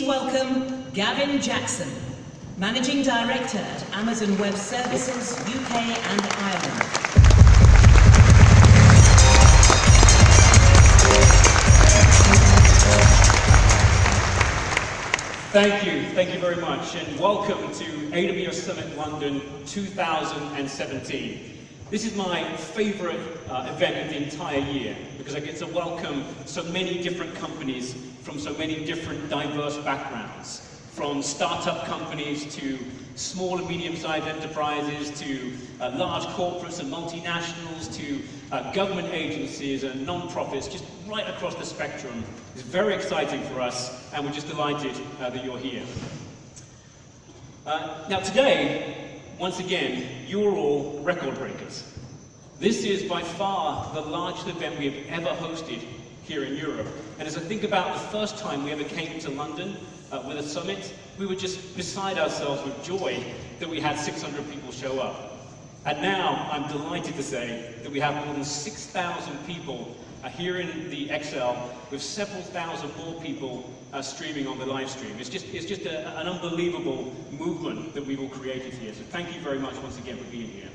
welcome Gavin Jackson, Managing Director at Amazon Web Services, UK and Ireland. Thank you very much, and welcome to AWS Summit London 2017. This is my favourite event of the entire year because I get to welcome so many different companies from so many different diverse backgrounds, from startup companies to small and medium-sized enterprises to large corporates and multinationals to government agencies and non-profits, just right across the spectrum. It's very exciting for us, and we're just delighted that you're here. Now today, once again, you're all record breakers. This is by far the largest event we have ever hosted here in Europe. And as I think about the first time we ever came to London with a summit, we were just beside ourselves with joy that we had 600 people show up. And now I'm delighted to say that we have more than 6,000 people here in the XL with several thousand more people streaming on the live stream. It's just an unbelievable movement that we've all created here. So thank you very much once again for being here.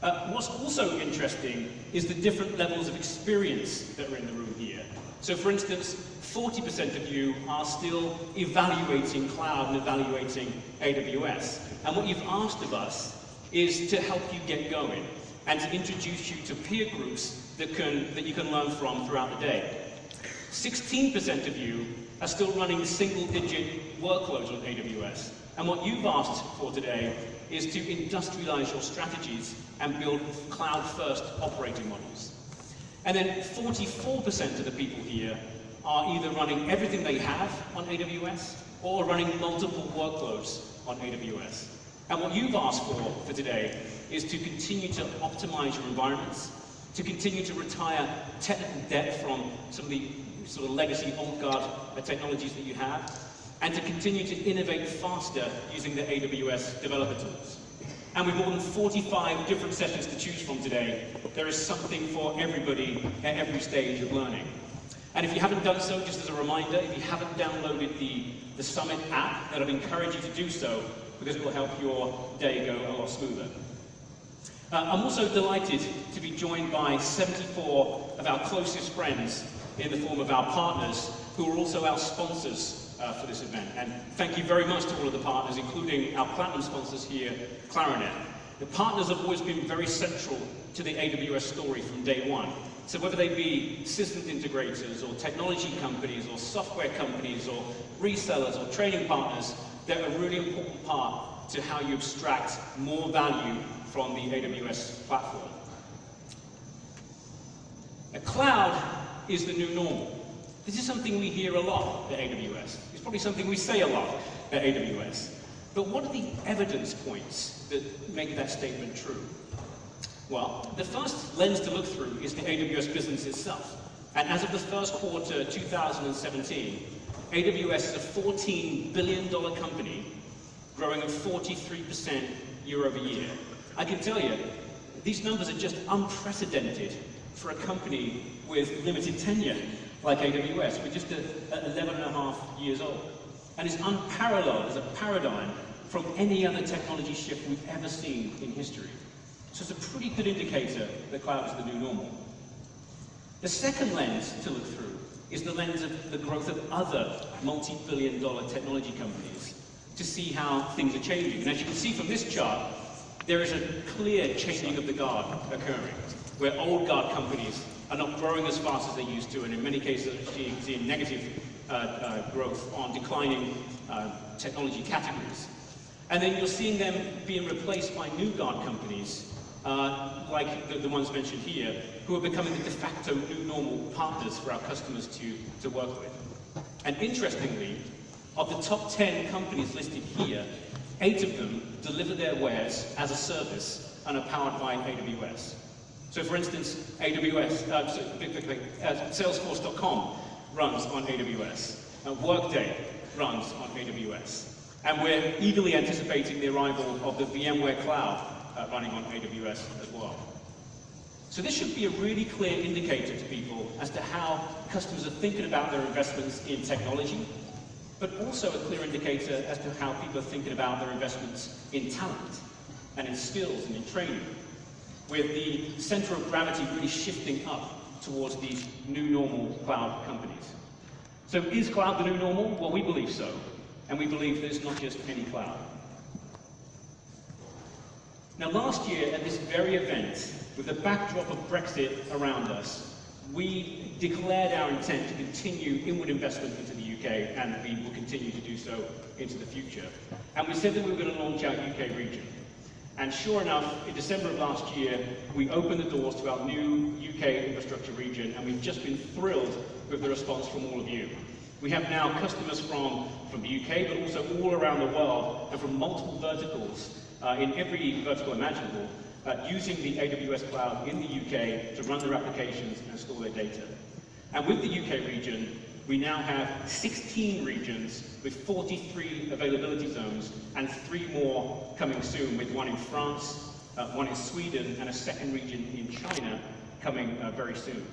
What's also interesting is the different levels of experience that are in the room here. So for instance, 40% of you are still evaluating cloud and evaluating AWS. And what you've asked of us is to help you get going and to introduce you to peer groups that you can learn from throughout the day. 16% of you are still running single-digit workloads on AWS. And what you've asked for today is to industrialize your strategies and build cloud-first operating models. And then 44% of the people here are either running everything they have on AWS or running multiple workloads on AWS. And what you've asked for today is to continue to optimize your environments, to continue to retire technical debt from some of the sort of legacy old guard technologies that you have, and to continue to innovate faster using the AWS developer tools. And with more than 45 different sessions to choose from today, there is something for everybody at every stage of learning. And if you haven't done so, just as a reminder, if you haven't downloaded the Summit app, then I'd encourage you to do so because it will help your day go a lot smoother. I'm also delighted to be joined by 74 of our closest friends in the form of our partners, who are also our sponsors for this event. And thank you very much to all of the partners, including our platinum sponsors here, Clarinet. The partners have always been very central to the AWS story from day one. So whether they be systems integrators or technology companies or software companies or resellers or training partners, they're a really important part to how you extract more value from the AWS platform. A cloud is the new normal. This is something we hear a lot at AWS. It's probably something we say a lot at AWS. But what are the evidence points that make that statement true? Well, the first lens to look through is the AWS business itself. And as of the first quarter 2017, AWS is a $14 billion company growing at 43% year over year. I can tell you, these numbers are just unprecedented for a company with limited tenure like AWS. We're just 11 and a half years old. And it's unparalleled as a paradigm from any other technology shift we've ever seen in history. So it's a pretty good indicator that cloud is the new normal. The second lens to look through is the lens of the growth of other multi-billion-dollar technology companies to see how things are changing. And as you can see from this chart, there is a clear changing of the guard occurring, where old guard companies are not growing as fast as they used to, and in many cases are seeing negative growth on declining technology categories. And then you're seeing them being replaced by new guard companies, like the ones mentioned here, who are becoming the de facto new normal partners for our customers to work with. And interestingly, of the top 10 companies listed here, 8 of them deliver their wares as a service and are powered by AWS. So for instance, Salesforce.com runs on AWS. Workday runs on AWS. And we're eagerly anticipating the arrival of the VMware Cloud running on AWS as well. So this should be a really clear indicator to people as to how customers are thinking about their investments in technology but also a clear indicator as to how people are thinking about their investments in talent and in skills and in training, with the center of gravity really shifting up towards these new normal cloud companies. So is cloud the new normal? Well, we believe so, and we believe that it's not just any cloud. Now, last year at this very event, with the backdrop of Brexit around us, we declared our intent to continue inward investment into the UK, and we will continue to do so into the future. And we said that we were going to launch our UK region. And sure enough, in December of last year, we opened the doors to our new UK infrastructure region, and we've just been thrilled with the response from all of you. We have now customers from the UK, but also all around the world, and from multiple verticals, in every vertical imaginable, using the AWS cloud in the UK to run their applications and store their data. And with the UK region, we now have 16 regions with 43 availability zones and 3 more coming soon, with one in France, one in Sweden, and a second region in China coming very soon.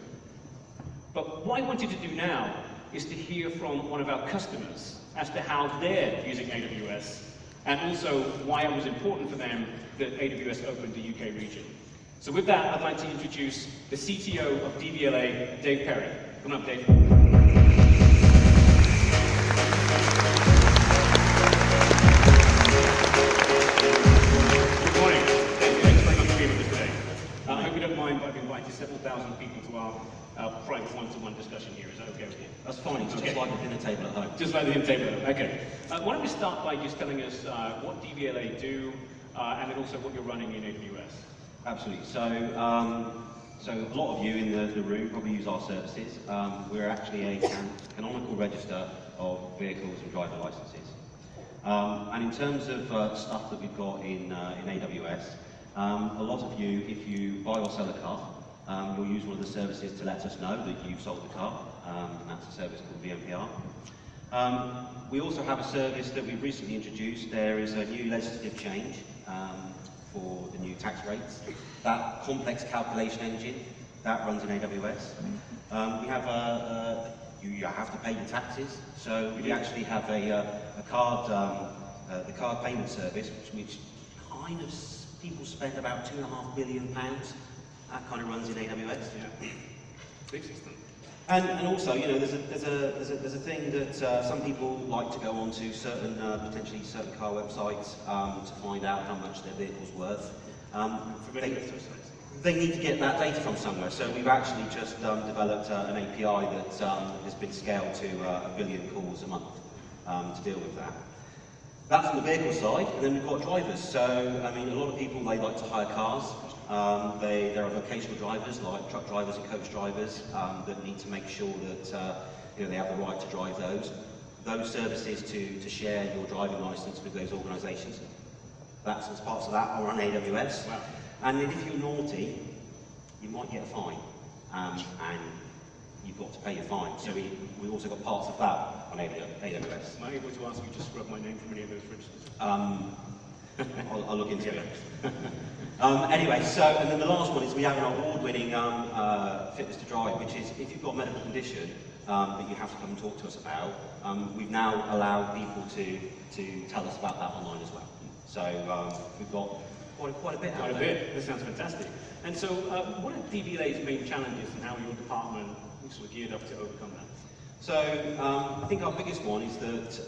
But what I wanted to do now is to hear from one of our customers as to how they're using AWS, and also why it was important for them that AWS opened the UK region. So with that, I'd like to introduce the CTO of DVLA, Dave Perry. Come on up, Dave. Good morning. Thanks very much for being with us today. I hope you don't mind, but I've invited several thousand people to our private one-to-one discussion here. Is that okay with you? That's fine, it's just like a dinner table at home. Just like the dinner table at home, okay. Why don't we start by just telling us what DVLA do, and then also what you're running in AWS. Absolutely. So a lot of you in the room probably use our services. We're actually a canonical register of vehicles and driver licenses. And in terms of stuff that we've got in AWS, a lot of you, if you buy or sell a car, you'll use one of the services to let us know that you've sold the car, and that's a service called VMPR. We also have a service that we've recently introduced. There is a new legislative change for the new tax rates. That complex calculation engine, that runs in AWS. We have you have to pay your taxes, so we actually have the card payment service, which kind of people spend about £2.5 billion. That kind of runs in AWS. Yeah. Big system. And also, you know, there's a thing that some people like to go onto potentially certain car websites to find out how much their vehicle's worth. They need to get that data from somewhere. So we've actually just developed an API that has been scaled to 1 billion calls a month to deal with that. That's on the vehicle side, and then we've got drivers. So, I mean, a lot of people, they like to hire cars. There are vocational drivers, like truck drivers and coach drivers, that need to make sure that you know, they have the right to drive those. Those services to share your driving license with those organisations. That's as parts of that are on AWS. Wow. And then if you're naughty, you might get a fine, and you've got to pay your fine. So we also got parts of that on AWS. Am I able to ask you to scrub my name from any of those registers? I'll look into it. Anyway, so, and then the last one is we have an award-winning fitness to drive, which is if you've got a medical condition that you have to come and talk to us about, we've now allowed people to tell us about that online as well. So we've got quite a bit out there. Quite a bit. This sounds fantastic. And so, what are DVLA's main challenges, and how your department is sort of geared up to overcome that? So I think our biggest one is that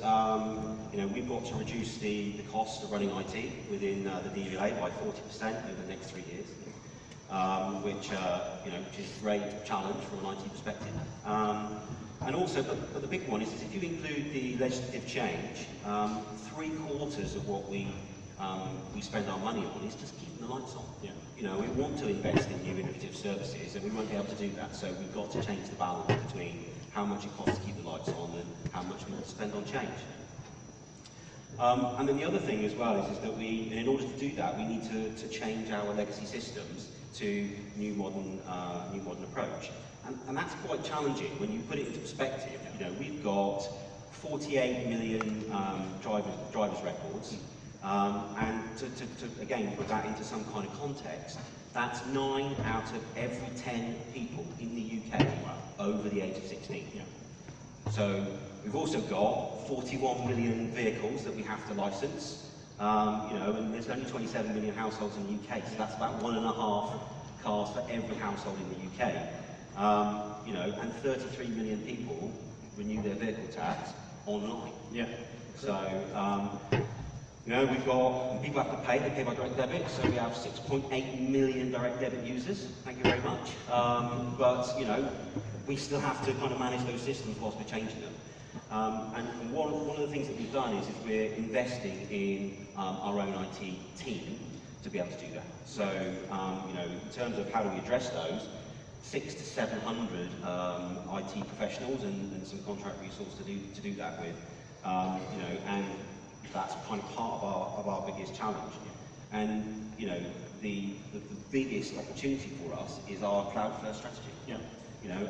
you know, we've got to reduce the cost of running IT within the DVLA by 40% over the next 3 years, which you know, which is a great challenge from an IT perspective. And also, but the big one is if you include the legislative change, 3/4 of what we spend our money on is just keeping the lights on. Yeah. You know, we want to invest in new innovative services, and we won't be able to do that. So we've got to change the balance between how much it costs to keep the lights on and how much we want to spend on change. And then the other thing as well is that in order to do that, we need to change our legacy systems to new modern approach. And that's quite challenging when you put it into perspective. You know, we've got 48 million drivers records, and to again put that into some kind of context, that's 9 out of every 10 people in the UK over the age of 16. Yeah. So We've also got 41 million vehicles that we have to license, and there's only 27 million households in the UK, so that's about 1.5 cars for every household in the UK. And 33 million people renew their vehicle tax online. Yeah. So, we've got, people have to pay, they pay by direct debit, so we have 6.8 million direct debit users, thank you very much. But, we still have to kind of manage those systems whilst we're changing them. And one of the things that we've done is we're investing in our own IT team to be able to do that. So, in terms of how do we address those, 600 to 700 IT professionals and some contract resource to do that with, and that's kind of part of our biggest challenge. And the biggest opportunity for us is our cloud-first strategy. Yeah.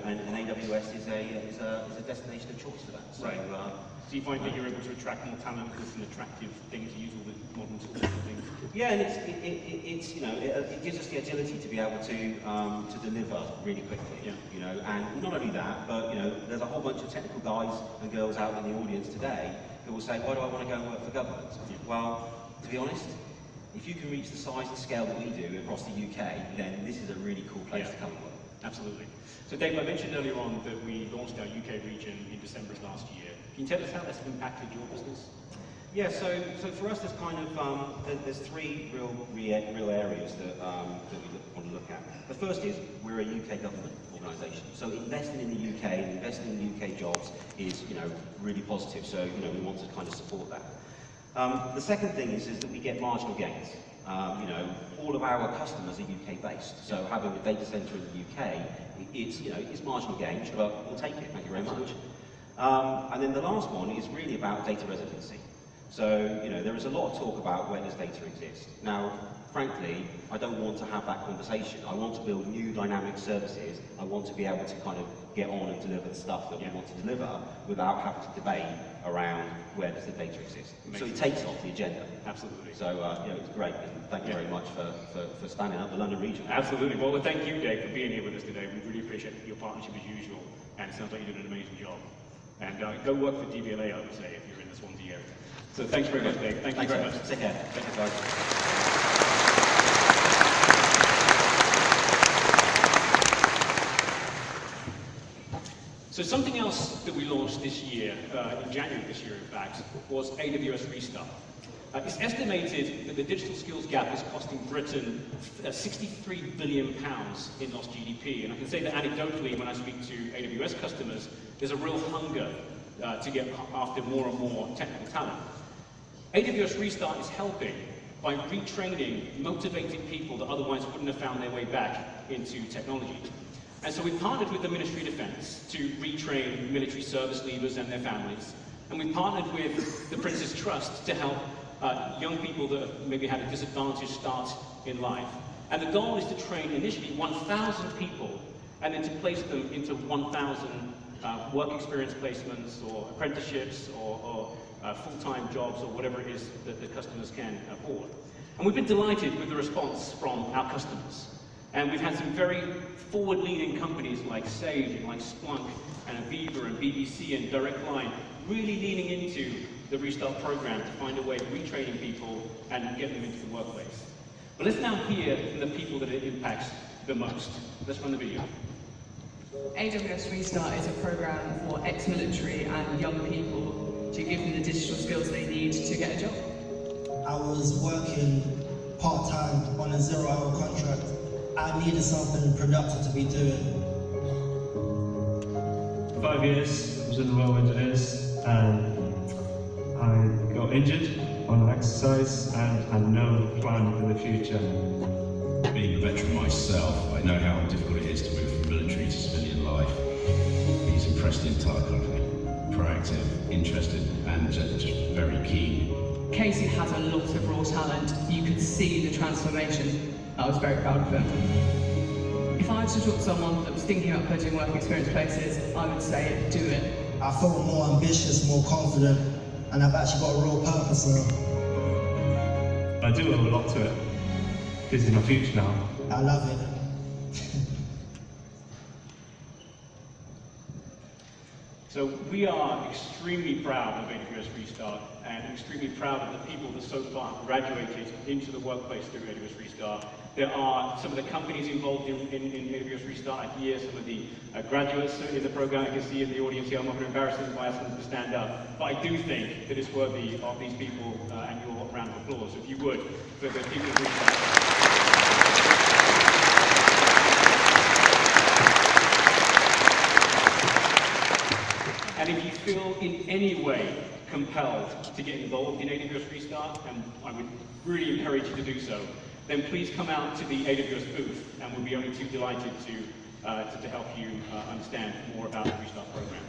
And AWS is a destination of choice for that. So, right. So you find that you're able to attract more talent because it's an attractive thing to use all the modern tools and things? Yeah, and it gives us the agility to be able to deliver really quickly. Yeah. And not only that, but there's a whole bunch of technical guys and girls out in the audience today who will say, why do I want to go and work for government? Yeah. Well, to be honest, if you can reach the size and scale that we do across the UK, then this is a really cool place to come and work. Absolutely. So Dave, I mentioned earlier on that we launched our UK region in December of last year. Can you tell us how that's impacted your business? Yeah, so for us, there's kind of there's three real areas that we want to look at. The first is we're a UK government organisation, so investing in the UK and investing in UK jobs is really positive. So we want to kind of support that. The second thing is that we get marginal gains. All of our customers are UK based, so having a data centre in the UK, it's marginal gains, but we'll take it. Thank you very much. And then the last one is really about data residency. So, there is a lot of talk about where does data exist. Now, frankly, I don't want to have that conversation. I want to build new dynamic services. I want to be able to kind of get on and deliver the stuff that we want to deliver without having to debate around where does the data exist. So it takes it off the agenda. Absolutely. So, it's great, and thank you very much for standing up the London region. Absolutely. Well, thank you, Dave, for being here with us today. We really appreciate your partnership as usual, and it sounds like you're doing an amazing job. And go work for DVLA, I would say, if you're in the Swansea area. So thanks very much, Dave. Thank you very much. Take care. Thank you, guys. So something else that we launched this year, in January this year in fact, was AWS Restart. It's estimated that the digital skills gap is costing Britain £63 billion in lost GDP. And I can say that anecdotally, when I speak to AWS customers, there's a real hunger to get after more and more technical talent. AWS Restart is helping by retraining motivated people that otherwise wouldn't have found their way back into technology. And so we've partnered with the Ministry of Defence to retrain military service leavers and their families. And we've partnered with the Prince's Trust to help young people that have maybe had a disadvantaged start in life. And the goal is to train initially 1,000 people and then to place them into 1,000 work experience placements or apprenticeships or full-time jobs or whatever it is that the customers can afford. And we've been delighted with the response from our customers. And we've had some very forward-leaning companies like Sage and like Splunk and Aviva and BBC and Direct Line really leaning into the Restart program to find a way of retraining people and get them into the workplace. But let's now hear from the people that it impacts the most. Let's run the video. AWS Restart is a program for ex-military and young people to give them the digital skills they need to get a job. I was working part-time on a 0-hour contract. I needed something productive to be doing. 5 years, I was in the Royal Engineers and I got injured on an exercise and had no plan for the future. Being a veteran myself, I know how difficult it is to move from military to civilian life. He's impressed the entire company. Proactive, interested, and just very keen. Casey has a lot of raw talent. You could see the transformation. I was very proud of him. If I had to talk to someone that was thinking about putting work experience places, I would say do it. I felt more ambitious, more confident, and I've actually got a real purpose now. I do owe a lot to it. This is my future now. I love it. So we are extremely proud of AWS Restart and extremely proud of the people that so far have graduated into the workplace through AWS Restart. There are some of the companies involved in AWS Restart here, some of the graduates in the program. I can see in the audience here. I'm not going to embarrass them by asking them to stand up, but I do think that it's worthy of these people and your round of applause, if you would, for the people of Restart. And if you feel in any way compelled to get involved in AWS Restart, and I would really encourage you to do so, then please come out to the AWS booth, and we'll be only too delighted to help you understand more about the Restart program.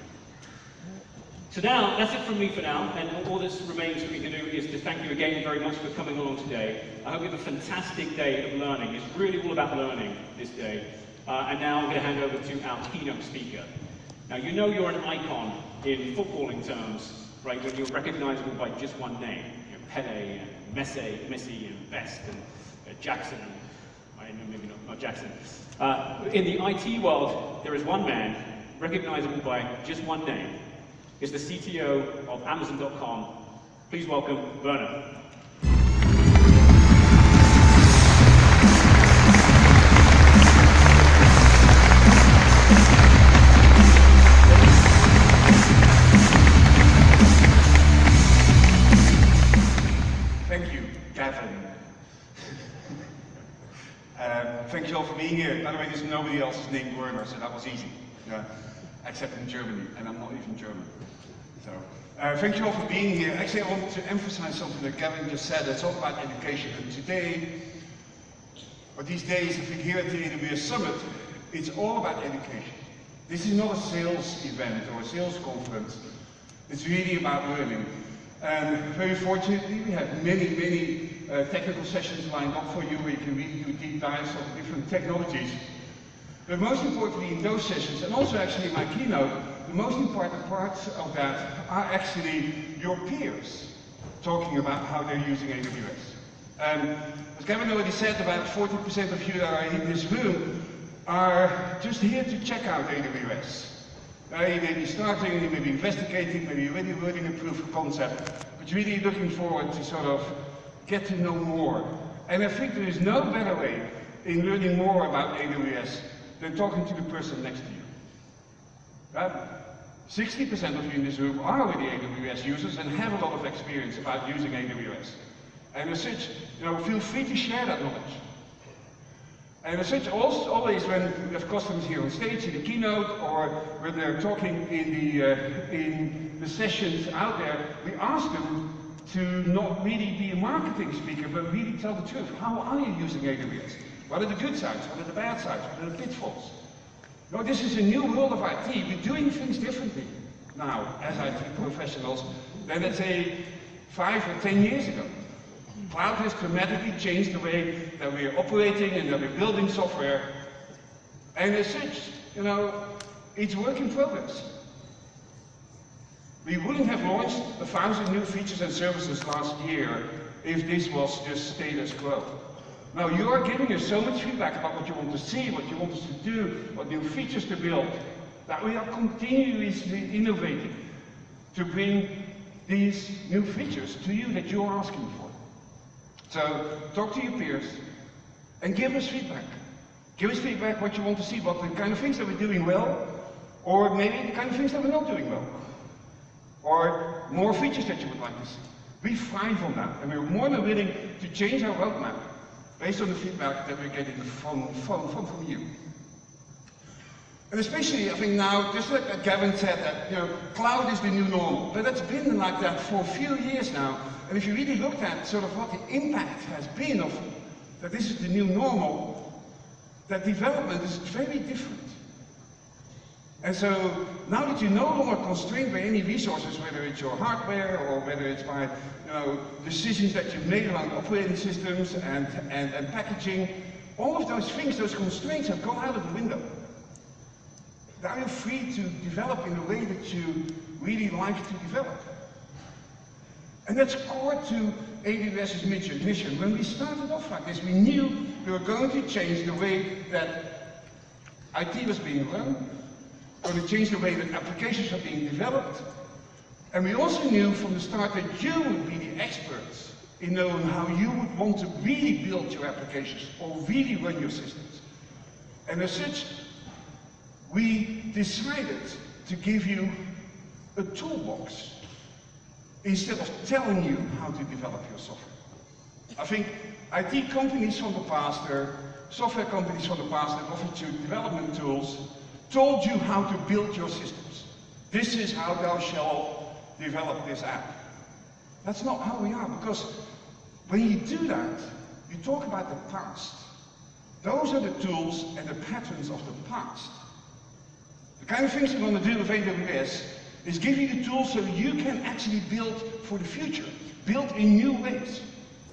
So now, that's it from me for now, and all that remains for me to do is to thank you again very much for coming along today. I hope you have a fantastic day of learning. It's really all about learning this day. And now I'm going to hand over to our keynote speaker. Now, you know you're an icon in footballing terms, right, when you're recognizable by just one name. You know, Pele and Messi and Best and Jackson, I know maybe not Jackson. In the IT world, there is one man recognizable by just one name. It's the CTO of Amazon.com. Please welcome Werner. Thank you, Gavin. Thank you all for being here. By the way, there's nobody else's named Werner, so that was easy. Except in Germany, and I'm not even German. So, thank you all for being here. Actually, I want to emphasize something that Gavin just said. It's all about education. And today, or these days, I think here at the AWS Summit, it's all about education. This is not a sales event or a sales conference. It's really about learning. And very fortunately, we have many technical sessions lined up for you where you can really do deep dives on different technologies. But most importantly in those sessions, and also actually in my keynote, the most important parts of that are actually your peers talking about how they're using AWS. As Gavin already said, about 40% of you that are in this room are just here to check out AWS. You may be starting, you may be investigating, maybe you're already working a proof of concept, but you're really looking forward to sort of get to know more. And I think there is no better way in learning more about AWS than talking to the person next to you. 60% of you in this room are already AWS users and have a lot of experience about using AWS. And as such, feel free to share that knowledge. And as such, always when we have customers here on stage in the keynote or when they're talking in the sessions out there, we ask them to not really be a marketing speaker, but really tell the truth. How are you using AWS? What are the good sides? What are the bad sides? What are the pitfalls? No, this is a new world of IT. We're doing things differently now as IT professionals than, let's say, 5 or 10 years ago. Cloud has dramatically changed the way that we're operating and that we're building software. And as such, it's work in progress. We wouldn't have launched 1,000 new features and services last year if this was just status quo. Now, you are giving us so much feedback about what you want to see, what you want us to do, what new features to build, that we are continuously innovating to bring these new features to you that you're asking for. So, talk to your peers and give us feedback. Give us feedback what you want to see, what the kind of things that we're doing well, or maybe the kind of things that we're not doing well. Or more features that you would like to see. We thrive on that, and we're more than willing to change our roadmap based on the feedback that we're getting from you. And especially, I think now, just like Gavin said, that cloud is the new normal. But that's been like that for a few years now. And if you really looked at sort of what the impact has been of that this is the new normal, that development is very different. And so now that you're no longer constrained by any resources, whether it's your hardware or whether it's by decisions that you've made around operating systems and packaging, all of those things, those constraints have gone out of the window. Now you're free to develop in the way that you really like to develop. And that's core to AWS's mission. When we started off like this, we knew we were going to change the way that IT was being run, going to change the way that applications are being developed. And we also knew from the start that you would be the experts in knowing how you would want to really build your applications or really run your systems. And as such, we decided to give you a toolbox instead of telling you how to develop your software. I think IT companies from the past, or software companies from the past that offered you development tools, told you how to build your systems. This is how thou shalt develop this app. That's not how we are, because when you do that, you talk about the past. Those are the tools and the patterns of the past. The kind of things we want to do with AWS is give you the tools so you can actually build for the future, build in new ways,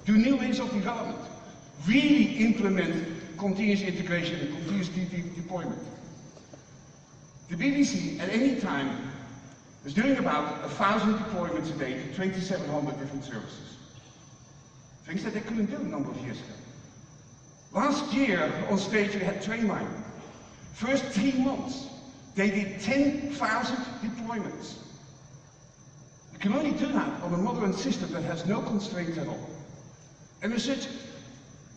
do new ways of development, really implement continuous integration and continuous deployment. The BBC at any time is doing about 1,000 deployments a day to 2,700 different services. Things that they couldn't do a number of years ago. Last year on stage we had Trainline. First 3 months, they did 10,000 deployments. You can only do that on a modern system that has no constraints at all. And as such,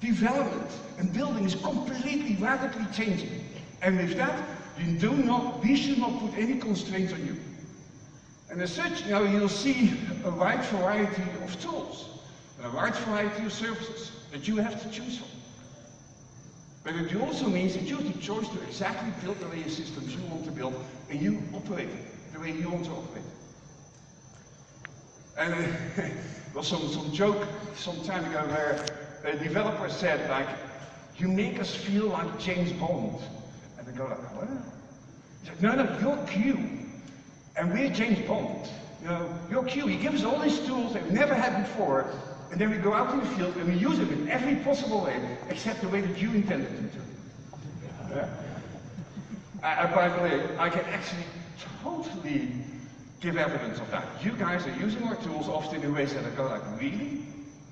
development and building is completely, radically changing. And with that, we should not put any constraints on you. And as such, you'll see a wide variety of tools, and a wide variety of services that you have to choose from. But it also means that you have the choice to exactly build the way your systems you want to build, and you operate it the way you want to operate. And there was some joke some time ago where a developer said, like, you make us feel like James Bond. And they go like, what? He said, no, you're Q, and we're James Bond. You're Q. You give us all these tools that we've never had before, and then we go out in the field and we use them in every possible way, except the way that you intended them to. By the way, I can actually totally give evidence of that. You guys are using our tools often in ways that I go like, really?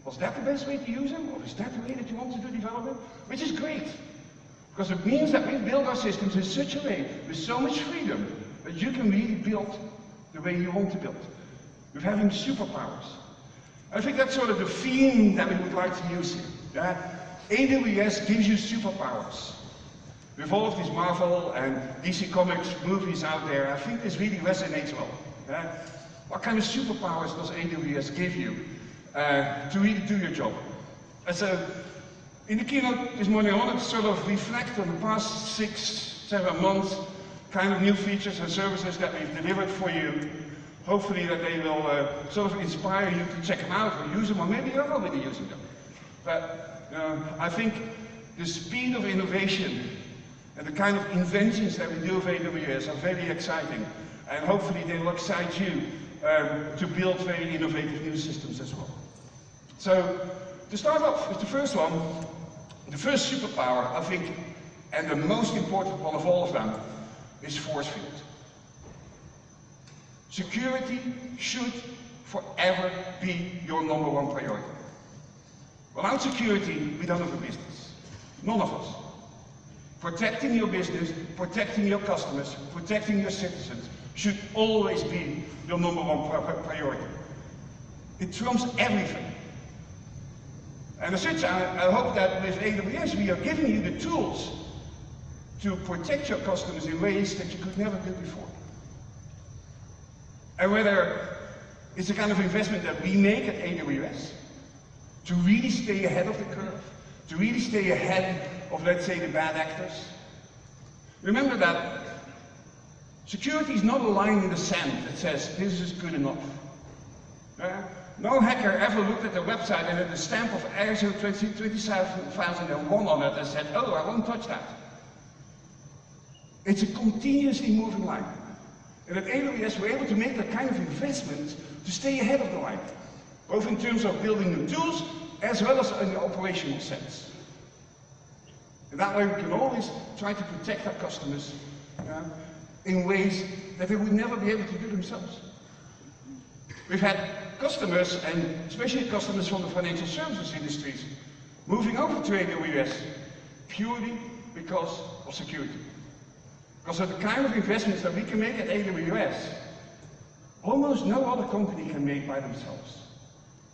Was that the best way to use them? Or is that the way that you want to do development? Which is great. Because it means that we build our systems in such a way, with so much freedom, that you can really build the way you want to build. With having superpowers. I think that's sort of the theme that we would like to use here. AWS gives you superpowers. With all of these Marvel and DC Comics movies out there, I think this really resonates well. What kind of superpowers does AWS give you to really do your job? And so, in the keynote this morning, I wanted to sort of reflect on the past 6-7 months, kind of new features and services that we've delivered for you. Hopefully that they will sort of inspire you to check them out or use them, or maybe you're already using them. But I think the speed of innovation and the kind of inventions that we do with AWS are very exciting. And hopefully they will excite you to build very innovative new systems as well. So, to start off with the first one, the first superpower, I think, and the most important one of all of them, is force field. Security should forever be your #1 priority. Without security, we don't have a business. None of us. Protecting your business, protecting your customers, protecting your citizens should always be your #1 priority. It trumps everything. And as such, I hope that with AWS we are giving you the tools to protect your customers in ways that you could never do before. And whether it's the kind of investment that we make at AWS to really stay ahead of the curve, to really stay ahead of, let's say, the bad actors. Remember that security is not a line in the sand that says, this is good enough. No hacker ever looked at the website and had the stamp of ISO 27001 on it and said, oh, I won't touch that. It's a continuously moving line. And at AWS we're able to make that kind of investment to stay ahead of the line, both in terms of building new tools as well as in the operational sense. And that way we can always try to protect our customers in ways that they would never be able to do themselves. We've had customers, and especially customers from the financial services industries, moving over to AWS purely because of security. Because of the kind of investments that we can make at AWS, almost no other company can make by themselves.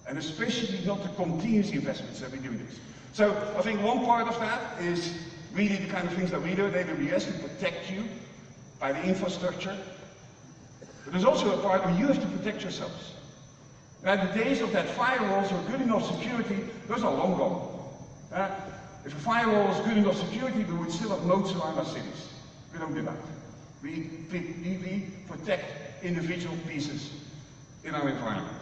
And especially not the continuous investments that we do in this. So I think one part of that is really the kind of things that we do at AWS to protect you by the infrastructure. But there's also a part where you have to protect yourselves. Now, the days of that firewalls or good enough security, those are long gone. If a firewall is good enough security, we would still have moats around our cities. We don't do that. We protect individual pieces in our environment.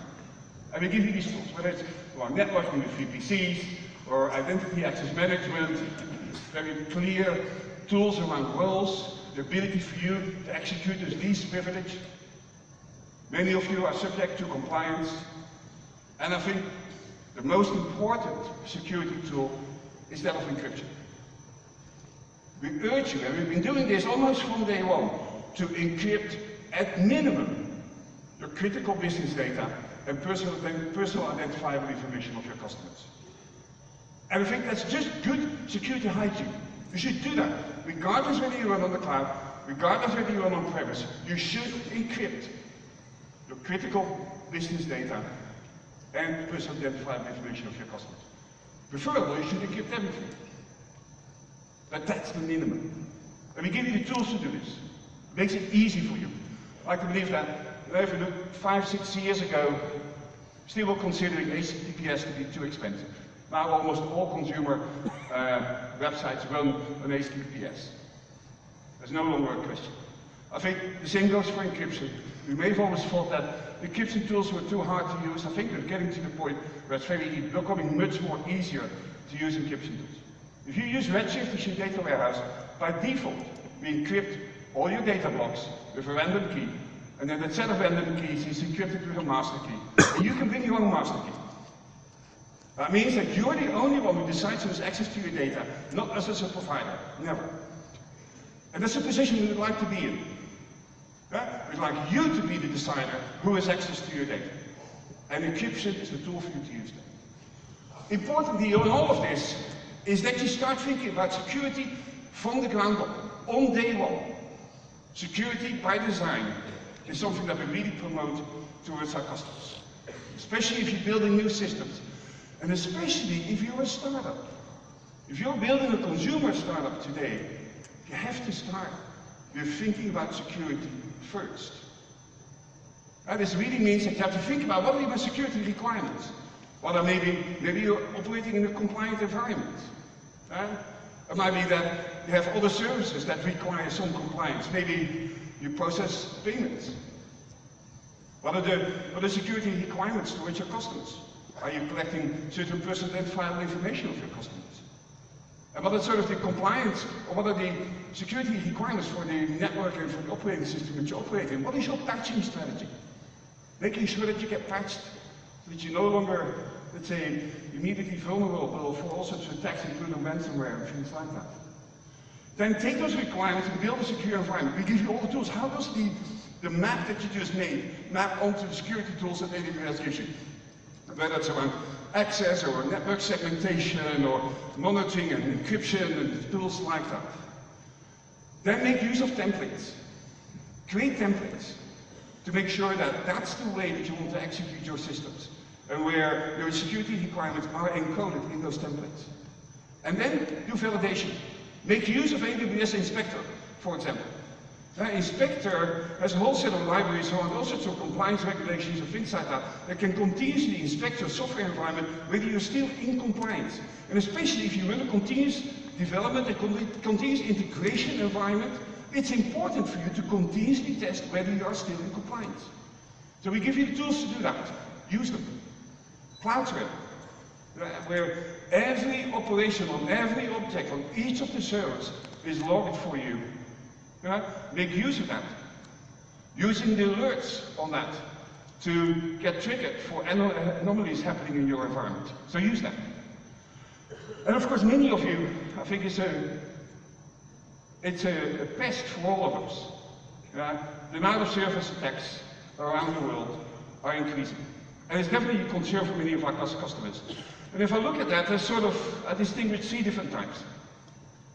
And we give you these tools, whether it's networking with VPCs, or identity access management, very clear tools around roles, the ability for you to execute as least privilege. Many of you are subject to compliance. And I think the most important security tool is that of encryption. We urge you, and we've been doing this almost from day one, to encrypt at minimum your critical business data and personal identifiable information of your customers. And I think that's just good security hygiene. You should do that. Regardless whether you run on the cloud, regardless whether you run on premise, you should encrypt your critical business data and personal identifiable information of your customers. Preferably, you should encrypt everything. But that's the minimum. And we give you the tools to do this. It makes it easy for you. I like to believe that, if you look 5-6 years ago, still were considering HTTPS to be too expensive. Now almost all consumer websites run on HTTPS. There's no longer a question. I think the same goes for encryption. We may have always thought that encryption tools were too hard to use. I think we're getting to the point where it's becoming much more easier to use encryption tools. If you use Redshift as your data warehouse, by default, we encrypt all your data blocks with a random key, and then that set of random keys is encrypted with a master key. And you can bring your own master key. That means that you're the only one who decides who has access to your data, not us as a provider. Never. And that's a position we would like to be in. We'd like you to be the decider who has access to your data. And encryption is the tool for you to use that. Importantly in all of this is that you start thinking about security from the ground up, on day one. Security by design is something that we really promote towards our customers. Especially if you're building new systems. And especially if you're a startup. If you're building a consumer startup today, you have to start with thinking about security first. This really means that you have to think about what are my security requirements. Well, then maybe you're operating in a compliant environment. It might be that you have other services that require some compliance. Maybe you process payments. What are the security requirements towards your customers? Are you collecting certain personal identifiable information of your customers? And what are sort of the compliance, or what are the security requirements for the network and for the operating system that you operate in? What is your patching strategy? Making sure that you get patched, so that you're no longer, let's say, immediately vulnerable for all sorts of attacks, including ransomware and things like that. Then take those requirements and build a secure environment. We give you all the tools. How does the map that you just made map onto the security tools that AWS gives you? Whether it's around access or network segmentation or monitoring and encryption and tools like that. Then make use of templates. Create templates to make sure that that's the way that you want to execute your systems and where your security requirements are encoded in those templates. And then do validation. Make use of AWS Inspector, for example. Inspector has a whole set of libraries around all sorts of compliance regulations and things like that that can continuously inspect your software environment whether you're still in compliance. And especially if you run a continuous development and continuous integration environment, it's important for you to continuously test whether you are still in compliance. So we give you the tools to do that. Use them. CloudTrail, where every operation on every object on each of the servers is logged for you. Make use of that. Using the alerts on that to get triggered for anomalies happening in your environment. So use that. And of course, many of you, I think it's a pest for all of us. The amount of service attacks around the world are increasing. And it's definitely a concern for many of our customers. And if I look at that, there's sort of, I distinguish 3 different types.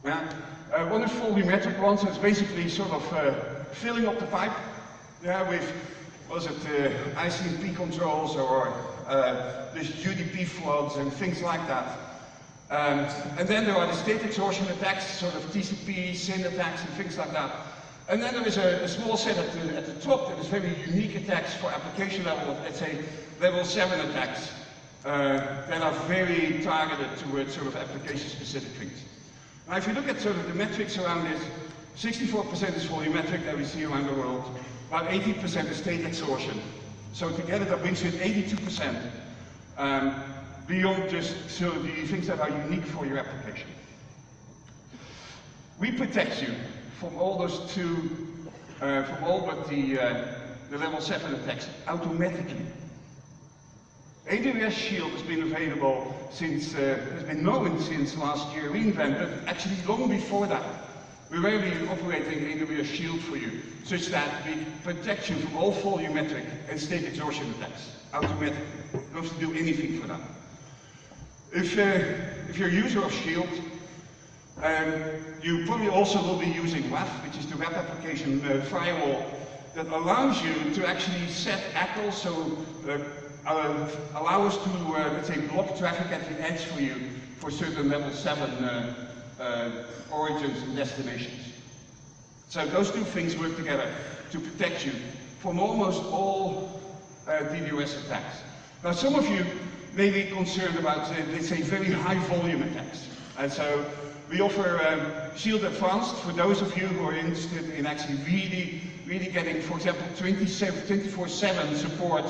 One is volumetric one, so it's basically sort of filling up the pipe with, was it ICMP controls or this UDP floods and things like that. And then there are the state exhaustion attacks, sort of TCP, SYN attacks and things like that. And then there is a small set at the top that is very unique attacks for application level, let's say level 7 attacks that are very targeted towards sort of application specific things. Now if you look at sort of the metrics around this, 64% is volumetric that we see around the world, about 80% is state exhaustion. So together that brings you 82% beyond just the things that are unique for your application. We protect you from all those from all but the level 7 attacks automatically. AWS Shield has been available since, has been known since last year, reInvent, but actually long before that. We're already operating AWS Shield for you, such that we protect you from all volumetric and state exhaustion attacks automatically. You don't have to do anything for that. If you're a user of Shield, you probably also will be using WAF, which is the web application firewall that allows you to actually set ACL, so allow us to, let's say, block traffic at the edge for you for certain level 7 origins and destinations. So those two things work together to protect you from almost all DDoS attacks. Now some of you may be concerned about, let's say, very high volume attacks. And so we offer Shield Advanced for those of you who are interested in actually really getting, for example, 24/7 support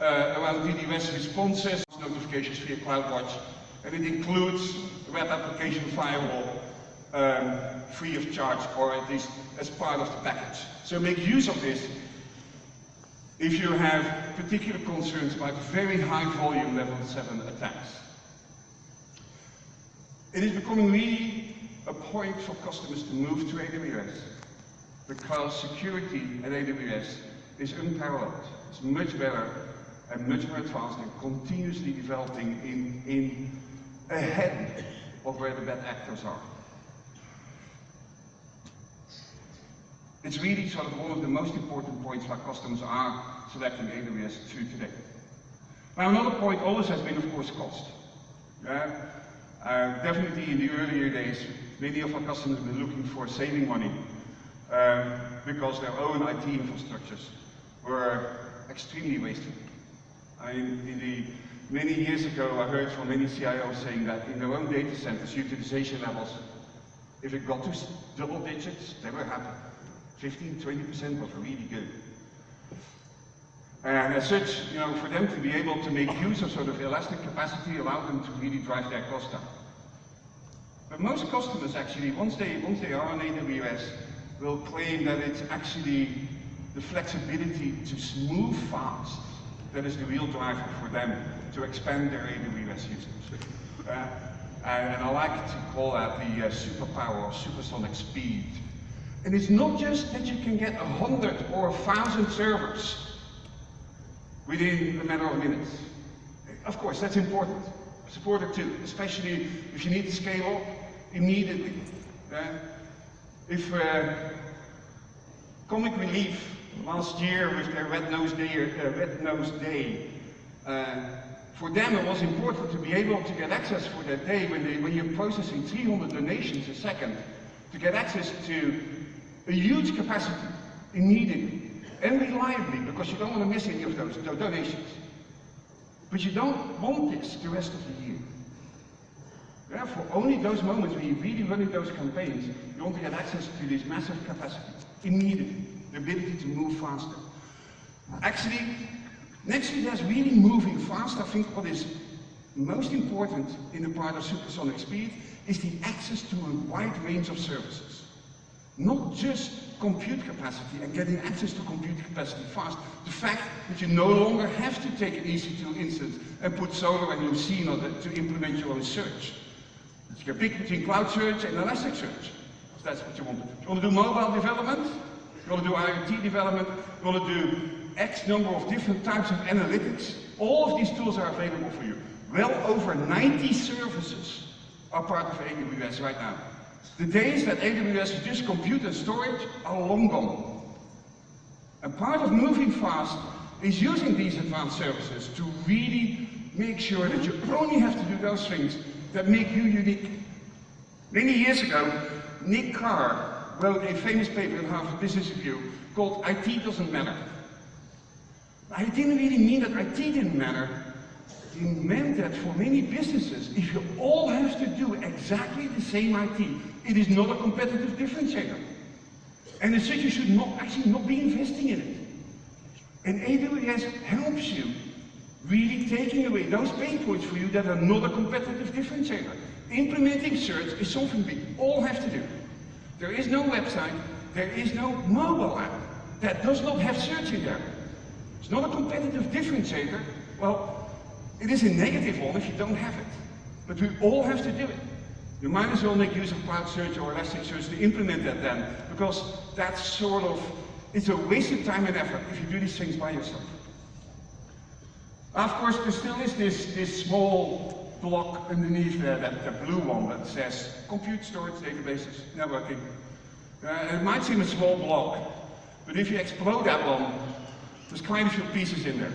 around DDoS responses, notifications via CloudWatch, and it includes the web application firewall free of charge, or at least as part of the package. So make use of this if you have particular concerns about very high volume level 7 attacks. It is becoming really a point for customers to move to AWS because security at AWS is unparalleled. It's much better and much more advanced and continuously developing in ahead of where the bad actors are. It's really sort of one of the most important points why customers are selecting AWS today. Now another point always has been, of course, cost. Definitely in the earlier days, many of our customers were looking for saving money because their own IT infrastructures were extremely wasteful. Many years ago, I heard from many CIOs saying that in their own data centers, utilization levels, if it got to double digits, they were happy. 15–20% was really good. And as such, for them to be able to make use of sort of elastic capacity allowed them to really drive their cost down. But most customers actually, once they are on AWS, will claim that it's actually the flexibility to move fast that is the real driver for them to expand their AWS usage. And I like to call that the superpower or supersonic speed. And it's not just that you can get 100 or 1,000 servers within a matter of minutes. Of course, that's important. Support it too, especially if you need to scale up immediately. If Comic Relief last year with their Red Nose Day, for them it was important to be able to get access for that day when you're processing 300 donations a second, to get access to a huge capacity immediately and reliably, because you don't want to miss any of those donations. But you don't want this the rest of the year. Therefore, only those moments when you're really running those campaigns, you want to get access to this massive capacity immediately, the ability to move faster. Actually, next to that really moving fast, I think what is most important in the part of supersonic speed is the access to a wide range of services. Not just compute capacity and getting access to compute capacity fast. The fact that you no longer have to take an EC2 instance and put Solar and Lucene on it to implement your own search. You can pick between Cloud Search and Elasticsearch. So that's what you want to do. You want to do mobile development, you want to do IoT development, you want to do X number of different types of analytics. All of these tools are available for you. Well over 90 services are part of AWS right now. The days that AWS is just compute and storage are long gone. And part of moving fast is using these advanced services to really make sure that you only have to do those things that make you unique. Many years ago, Nick Carr wrote a famous paper in Harvard Business Review called IT Doesn't Matter. I didn't really mean that IT didn't matter. It meant that for many businesses, if you all have to do exactly the same IT, it is not a competitive differentiator. And as such, you should actually not be investing in it. And AWS helps you really taking away those pain points for you that are not a competitive differentiator. Implementing search is something we all have to do. There is no website, there is no mobile app that does not have search in there. It's not a competitive differentiator. Well, it is a negative one if you don't have it. But we all have to do it. You might as well make use of Cloud Search or Elasticsearch to implement that then, because that's sort of, it's a waste of time and effort if you do these things by yourself. Of course, there still is this small block underneath there, that blue one that says compute, storage, databases, networking. It might seem a small block, but if you explode that one, there's quite a few pieces in there.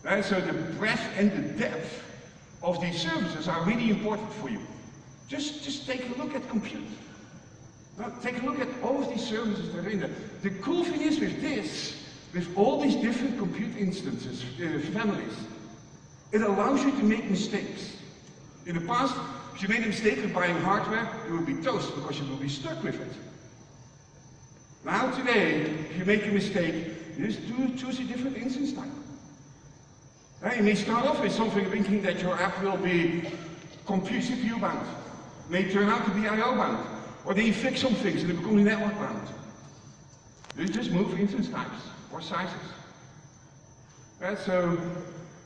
Right? So the breadth and the depth of these services are really important for you. Just take a look at compute. Now, take a look at all of these services that are in there. The cool thing is with this, with all these different compute instances, families, it allows you to make mistakes. In the past, if you made a mistake with buying hardware, you would be toast because you will be stuck with it. Now today, if you make a mistake, you just choose a different instance type. You may start off with something thinking that your app will be compute CPU bound. It may turn out to be I/O bound. Or then you fix some things and it becomes network bound. You just move instance types or sizes. So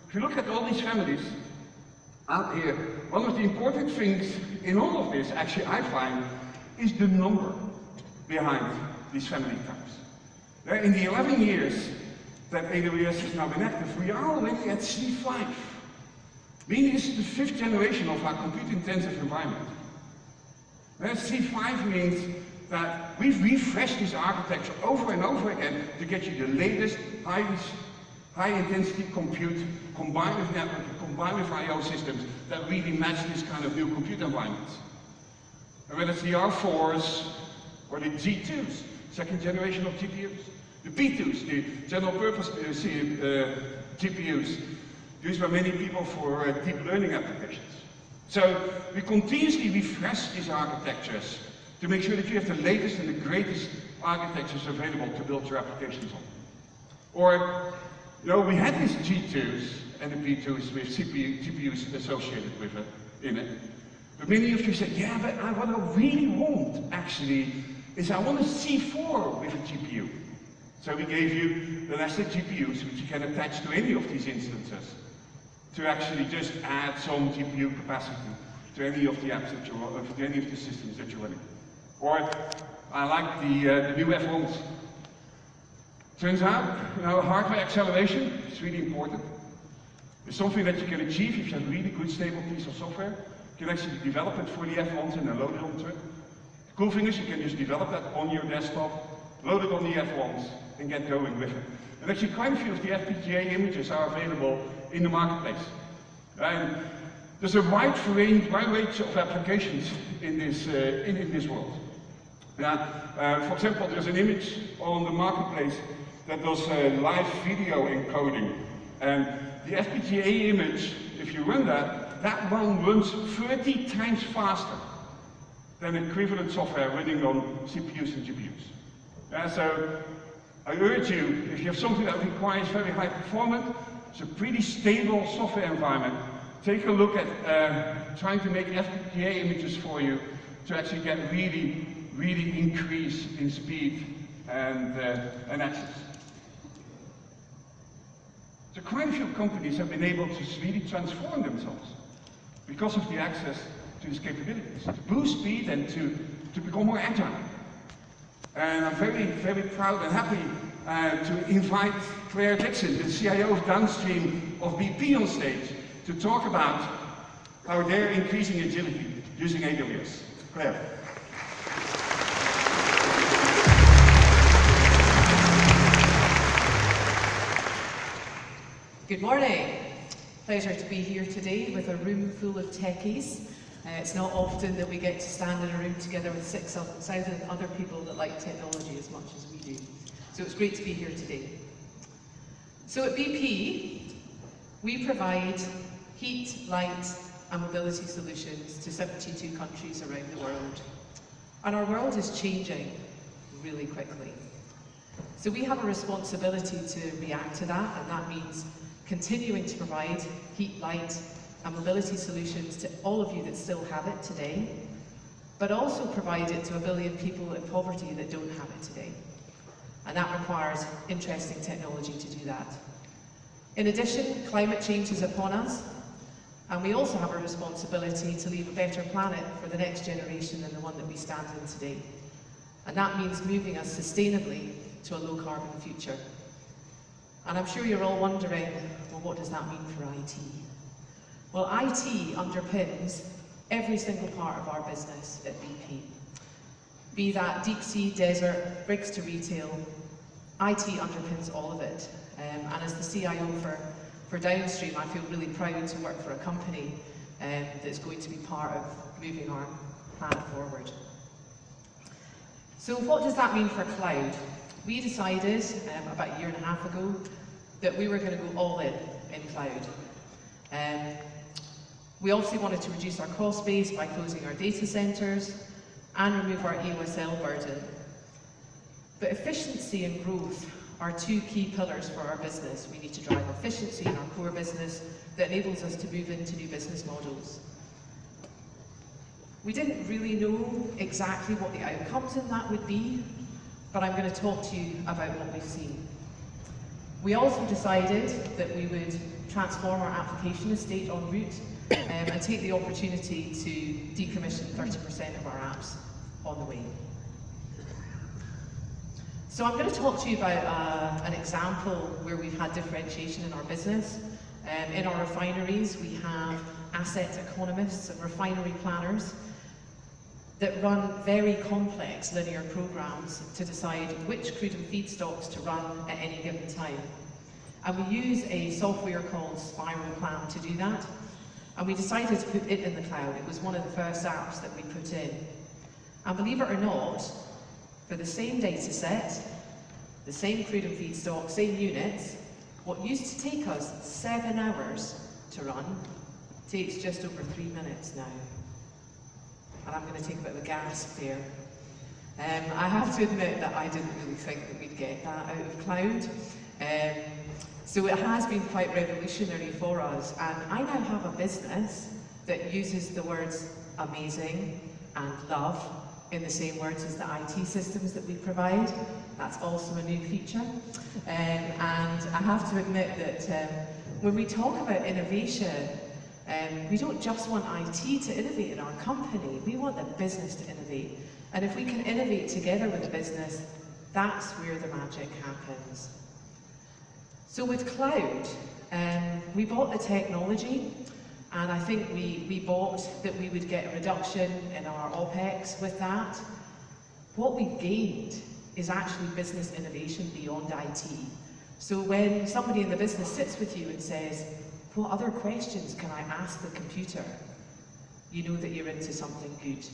if you look at all these families out here, one of the important things in all of this, actually I find, is the number behind these family types. In the 11 years that AWS has now been active, we are already at C5. Meaning this is the 5th generation of our compute-intensive environment. C5 means that we've refreshed this architecture over and over again to get you the latest, high-intensity compute combined with networking, combined with I/O systems that really match this kind of new compute environment. And whether it's the R4s or the G2s, 2nd generation of GPUs, the P2s, the general purpose GPUs, used by many people for deep learning applications. So we continuously refresh these architectures to make sure that you have the latest and the greatest architectures available to build your applications on. Or, we had these G2s and the P2s with GPUs associated with it, in it. But many of you said, yeah, but what I really want, actually, is I want a C4 with a GPU. So we gave you elastic GPUs, which you can attach to any of these instances, to actually just add some GPU capacity to any of the apps that you're, to any of the systems that you're running. Or I like the new F1s. Turns out, hardware acceleration is really important. It's something that you can achieve if you have a really good stable piece of software. You can actually develop it for the F1s and then load it onto it. The cool thing is you can just develop that on your desktop, load it on the F1s, and get going with it. And actually quite a few of the FPGA images are available in the marketplace. And there's a wide range of applications in this world. For example, there's an image on the marketplace that does live video encoding. And the FPGA image, if you run that one runs 30 times faster than equivalent software running on CPUs and GPUs. So I urge you, if you have something that requires very high performance, it's a pretty stable software environment, take a look at trying to make FPGA images for you to actually get really increase in speed and access. So quite a few companies have been able to really transform themselves because of the access to these capabilities, to boost speed and to become more agile. And I'm very proud and happy to invite Claire Dixon, the CIO of Downstream of BP, on stage to talk about how they're increasing agility using AWS. Claire. Good morning. Pleasure to be here today with a room full of techies. It's not often that we get to stand in a room together with 6,000 other people that like technology as much as we do. So it's great to be here today. So at BP, we provide heat, light and mobility solutions to 72 countries around the world. And our world is changing really quickly. So we have a responsibility to react to that, and that means continuing to provide heat, light and mobility solutions to all of you that still have it today, but also provide it to 1 billion people in poverty that don't have it today. And that requires interesting technology to do that. In addition, climate change is upon us, and we also have a responsibility to leave a better planet for the next generation than the one that we stand in today. And that means moving us sustainably to a low carbon future. And I'm sure you're all wondering, well, what does that mean for IT? Well, IT underpins every single part of our business at BP. Be that deep sea, desert, bricks to retail, IT underpins all of it. And as the CIO for Downstream, I feel really proud to work for a company that's going to be part of moving our planet forward. So what does that mean for cloud? We decided about 1.5 years ago that we were going to go all in cloud. We obviously wanted to reduce our cost base by closing our data centres and remove our EOSL burden. But efficiency and growth are two key pillars for our business. We need to drive efficiency in our core business that enables us to move into new business models. We didn't really know exactly what the outcomes in that would be, but I'm going to talk to you about what we've seen. We also decided that we would transform our application estate en route and take the opportunity to decommission 30% of our apps on the way. So I'm going to talk to you about an example where we've had differentiation in our business. In our refineries, we have asset economists and refinery planners that run very complex linear programs to decide which crude and feedstocks to run at any given time. And we use a software called Spiral Plan to do that. And we decided to put it in the cloud. It was one of the first apps that we put in. And believe it or not, for the same data set, the same crude and feedstock, same units, what used to take us 7 hours to run takes just over 3 minutes now. And I'm going to take a bit of a gasp there. I have to admit that I didn't really think that we'd get that out of cloud. So it has been quite revolutionary for us. And I now have a business that uses the words amazing and love in the same words as the IT systems that we provide. That's also a new feature. And I have to admit that when we talk about innovation, we don't just want IT to innovate in our company, we want the business to innovate. And if we can innovate together with the business, that's where the magic happens. So with cloud, we bought the technology, and I think we bought that we would get a reduction in our OPEX with that. What we gained is actually business innovation beyond IT. So when somebody in the business sits with you and says, what other questions can I ask the computer? You know that you're into something good.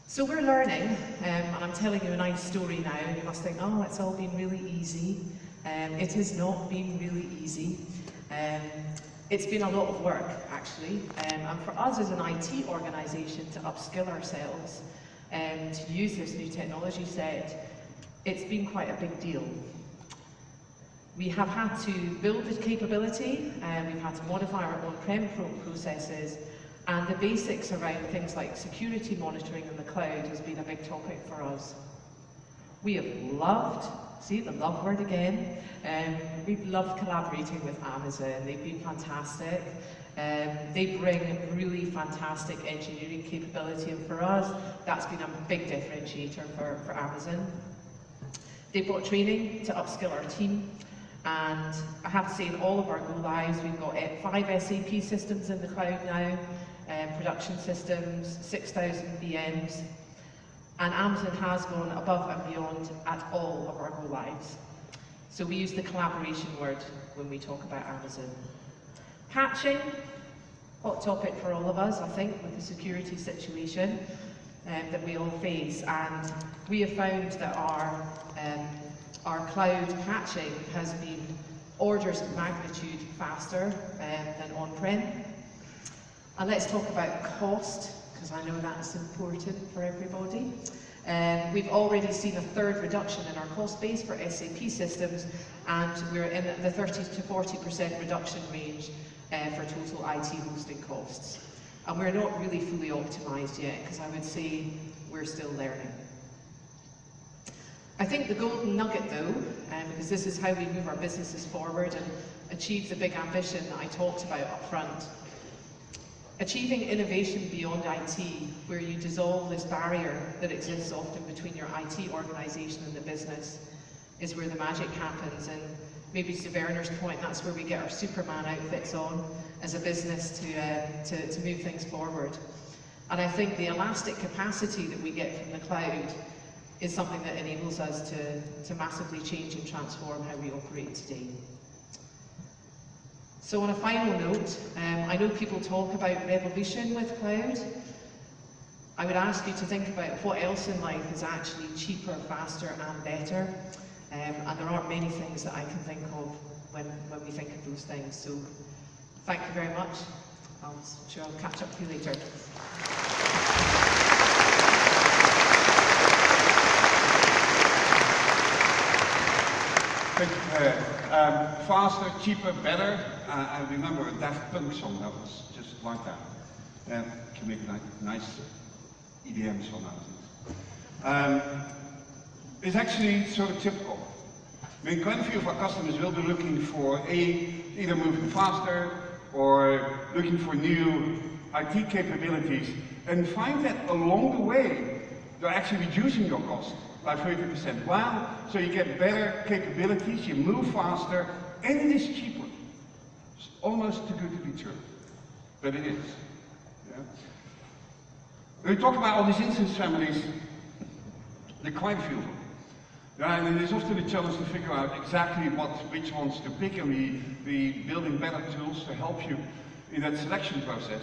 So we're learning, and I'm telling you a nice story now, and you must think, oh, it's all been really easy. It has not been really easy. It's been a lot of work, actually, and for us as an IT organisation to upskill ourselves and to use this new technology set, it's been quite a big deal. We have had to build the capability, and we've had to modify our on-prem processes, and the basics around things like security monitoring in the cloud has been a big topic for us. We have loved, see the love word again, we've loved collaborating with Amazon. They've been fantastic. They bring really fantastic engineering capability, and for us, that's been a big differentiator for Amazon. They brought training to upskill our team, and I have to say in all of our go-lives, we've got 5 SAP systems in the cloud now, production systems, 6,000 VMs, and Amazon has gone above and beyond at all of our go-lives. So we use the collaboration word when we talk about Amazon. Patching, hot topic for all of us, I think, with the security situation that we all face. And we have found that our cloud patching has been orders of magnitude faster than on-prem. And let's talk about cost, because I know that's important for everybody. We've already seen a third reduction in our cost base for SAP systems, and we're in the 30 to 40% reduction range for total IT hosting costs. And we're not really fully optimized yet, because I would say we're still learning. I think the golden nugget though, because this is how we move our businesses forward and achieve the big ambition that I talked about up front. Achieving innovation beyond IT, where you dissolve this barrier that exists often between your IT organisation and the business, is where the magic happens. And maybe to Werner's point, that's where we get our Superman outfits on as a business to move things forward. And I think the elastic capacity that we get from the cloud is something that enables us to massively change and transform how we operate today. So on a final note, I know people talk about revolution with cloud. I would ask you to think about what else in life is actually cheaper, faster and better. And there aren't many things that I can think of when we think of those things. So thank you very much. I'm sure I'll catch up with you later. Thank you. Faster, cheaper, better. I remember a Daft Punk song that was just like that. Can make a nice EDM song out of it. It's actually sort of typical. I mean, quite a few of our customers will be looking for either moving faster or looking for new IT capabilities, and find that along the way they're actually reducing your cost by 30%. Wow, so you get better capabilities, you move faster, and it is cheaper. It's almost too good to be true, but it is. Yeah? When we talk about all these instance families, there are quite a few of them. Yeah, and it is often a challenge to figure out exactly which ones to pick, and we building better tools to help you in that selection process.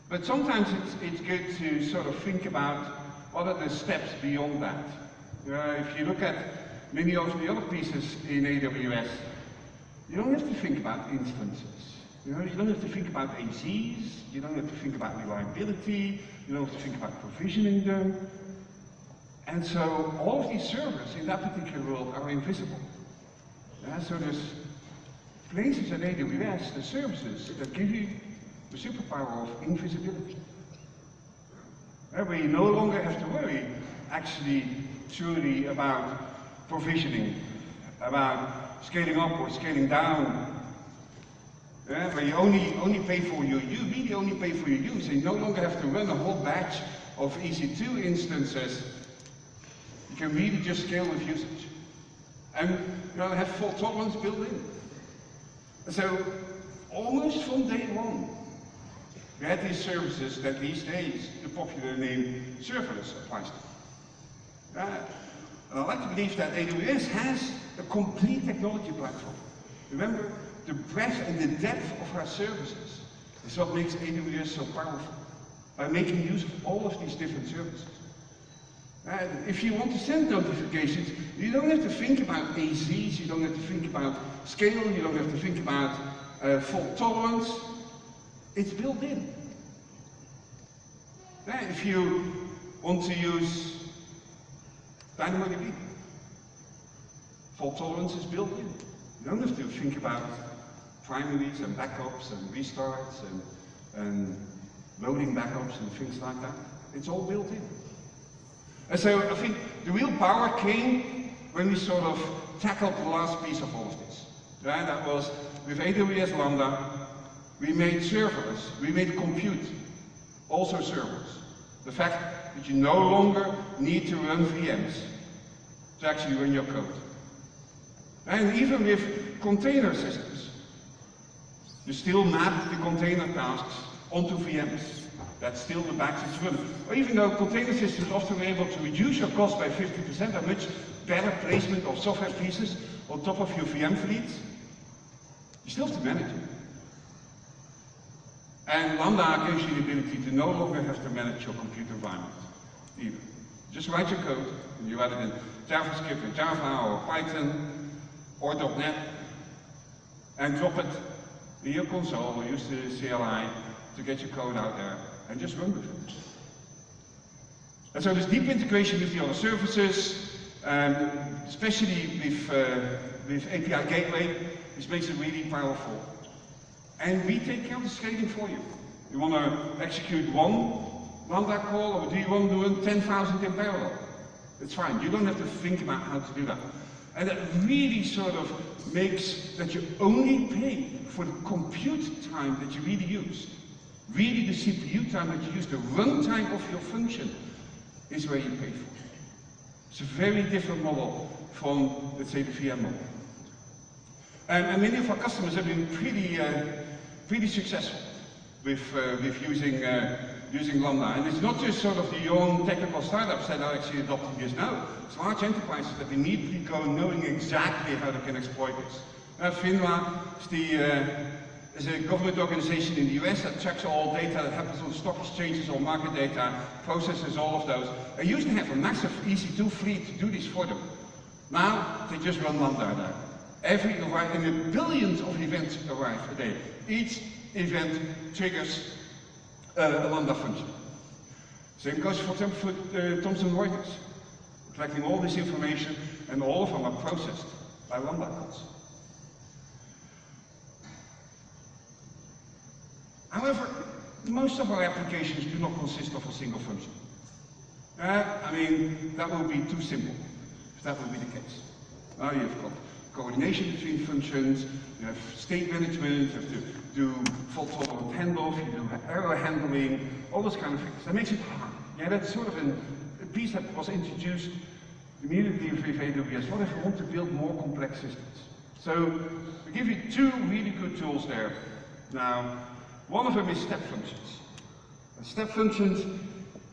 But sometimes it's good to sort of think about what are the steps beyond that. If you look at many of the other pieces in AWS, you don't have to think about instances. You don't have to think about AZs, you don't have to think about reliability, you don't have to think about provisioning them. And so all of these servers in that particular world are invisible. So there's places in AWS, the services that give you the superpower of invisibility. Where you no longer have to worry actually truly about provisioning, about scaling up or scaling down. Where you only pay for your use, really only pay for your use, and you no longer have to run a whole batch of EC2 instances. You can really just scale with usage. And have fault tolerance built in. And so almost from day one, we had these services that these days the popular name serverless applies to. And I like to believe that AWS has a complete technology platform. Remember, the breadth and the depth of our services is what makes AWS so powerful, by making use of all of these different services. And if you want to send notifications, you don't have to think about AZs, you don't have to think about scale, you don't have to think about fault tolerance. It's built in. If you want to use DynamoDB, fault tolerance is built in. You don't have to think about primaries and backups and restarts and loading backups and things like that. It's all built in. And so I think the real power came when we sort of tackled the last piece of all of this. That was with AWS Lambda. We made serverless, we made compute, also servers. The fact that you no longer need to run VMs to actually run your code. And even with container systems, you still map the container tasks onto VMs. That's still the backs it's running. Or even though container systems often are able to reduce your cost by 50%, a much better placement of software pieces on top of your VM fleets, you still have to manage it. And Lambda gives you the ability to no longer have to manage your compute environment either. Just write your code, and you write it in JavaScript or Java or Python or .NET, and drop it in your console or use the CLI to get your code out there and just run with it. And so this deep integration with the other services, especially with API Gateway, this makes it really powerful. And we take care of the scaling for you. You want to execute one Lambda call, or do you want to do 10,000 in parallel? It's fine. You don't have to think about how to do that. And that really sort of makes that you only pay for the compute time that you really used. Really the CPU time that you use, the runtime of your function is where you pay for. It's a very different model from, let's say, the VM model. And many of our customers have been pretty successful with using Lambda. And it's not just sort of the young technical startups that are actually adopting this now. It's large enterprises that immediately go knowing exactly how they can exploit this. FINRA is a government organization in the US that tracks all data that happens on stock exchanges, all market data, processes all of those. They used to have a massive EC2 fleet to do this for them. Now they just run Lambda there. And billions of events arrive a day. Each event triggers a Lambda function. Same goes, for example, for Thomson Reuters. Collecting all this information, and all of them are processed by Lambda calls. However, most of our applications do not consist of a single function. I mean, that would be too simple, if that would be the case. Now you've got coordination between functions, you have state management, you have to do fault tolerant handoff, you do error handling, all those kind of things. That makes it hard. Yeah, that's sort of a piece that was introduced immediately with AWS. What if we want to build more complex systems? So we give you two really good tools there. Now, one of them is step functions. And step functions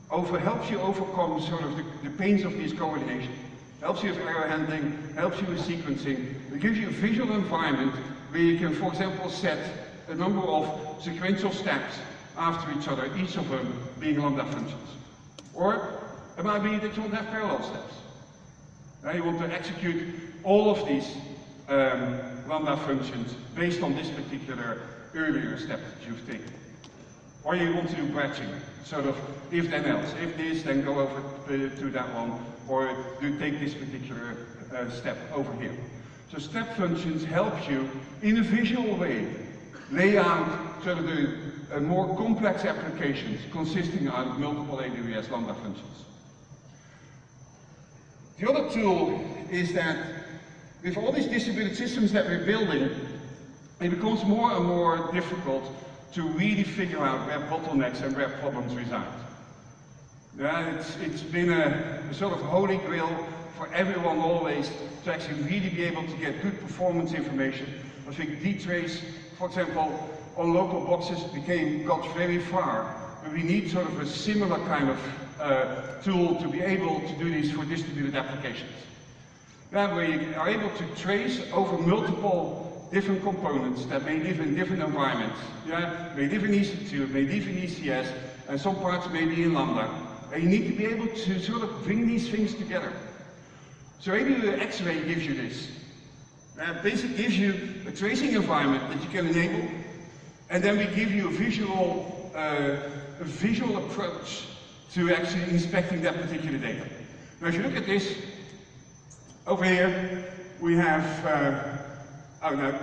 helps you overcome sort of the pains of these coordination. Helps you with error handling, helps you with sequencing. It gives you a visual environment where you can, for example, set a number of sequential steps after each other, each of them being Lambda functions. Or it might be that you want to have parallel steps. You want to execute all of these Lambda functions based on this particular earlier step that you've taken. Or you want to do batching, sort of if then else. If this, then go over to that one, or do take this particular step over here. So step functions help you in a visual way lay out sort of the more complex applications consisting out of multiple AWS Lambda functions. The other tool is that with all these distributed systems that we're building, it becomes more and more difficult to really figure out where bottlenecks and where problems reside. Yeah, it's been a sort of holy grail for everyone always to actually really be able to get good performance information. I think dtrace, for example, on local boxes got very far, but we need sort of a similar kind of tool to be able to do these for distributed applications. Yeah, where you are able to trace over multiple different components that may live in different environments. Yeah, may live in EC2, may live in ECS, and some parts may be in Lambda. And you need to be able to sort of bring these things together. So AWS X-Ray gives you this. Basically gives you a tracing environment that you can enable, and then we give you a visual approach to actually inspecting that particular data. Now if you look at this, over here we have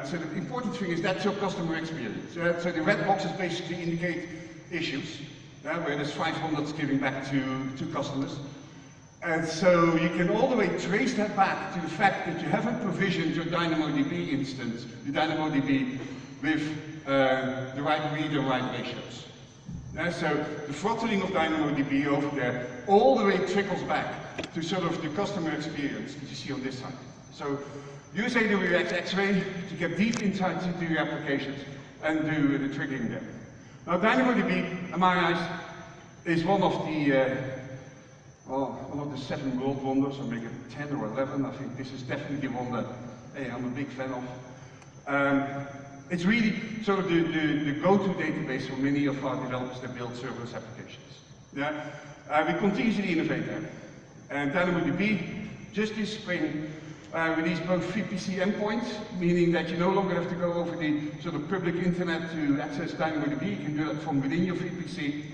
so the important thing is that's your customer experience. So the red boxes basically indicate issues, where there's 500 giving back to customers. And so you can all the way trace that back to the fact that you haven't provisioned your DynamoDB instance, your DynamoDB with the right read and write ratios. So the throttling of DynamoDB over there all the way trickles back to sort of the customer experience that you see on this side. So use AWS X-Ray to get deep insights into your applications and do the triggering there. Now DynamoDB, in my eyes, is one of the one of the 7 world wonders, or maybe 10 or 11. I think this is definitely one that I'm a big fan of. It's really sort of the go-to database for many of our developers that build serverless applications. Yeah? We continuously innovate there. And DynamoDB, just this spring, released both VPC endpoints, meaning that you no longer have to go over the sort of public internet to access DynamoDB. You can do that from within your VPC.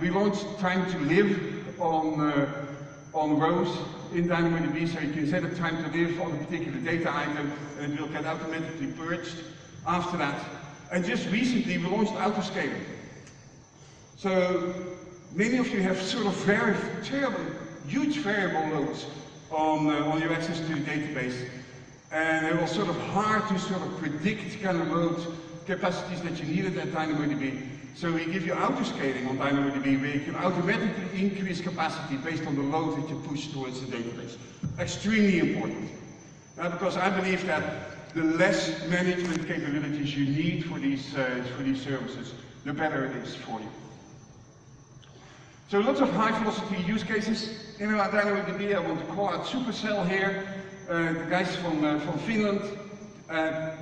We launched time to live on rows in DynamoDB, so you can set a time to live on a particular data item, and it will get automatically purged after that. And just recently, we launched autoscaling. So many of you have sort of very terrible, huge variable loads on your access to the database, and it was sort of hard to sort of predict kind of load capacities that you needed at DynamoDB. So we give you autoscaling on DynamoDB, where you can automatically increase capacity based on the load that you push towards the database. Extremely important. Because I believe that the less management capabilities you need for these services, the better it is for you. So lots of high velocity use cases in our DynamoDB. I want to call out Supercell here, the guys from Finland,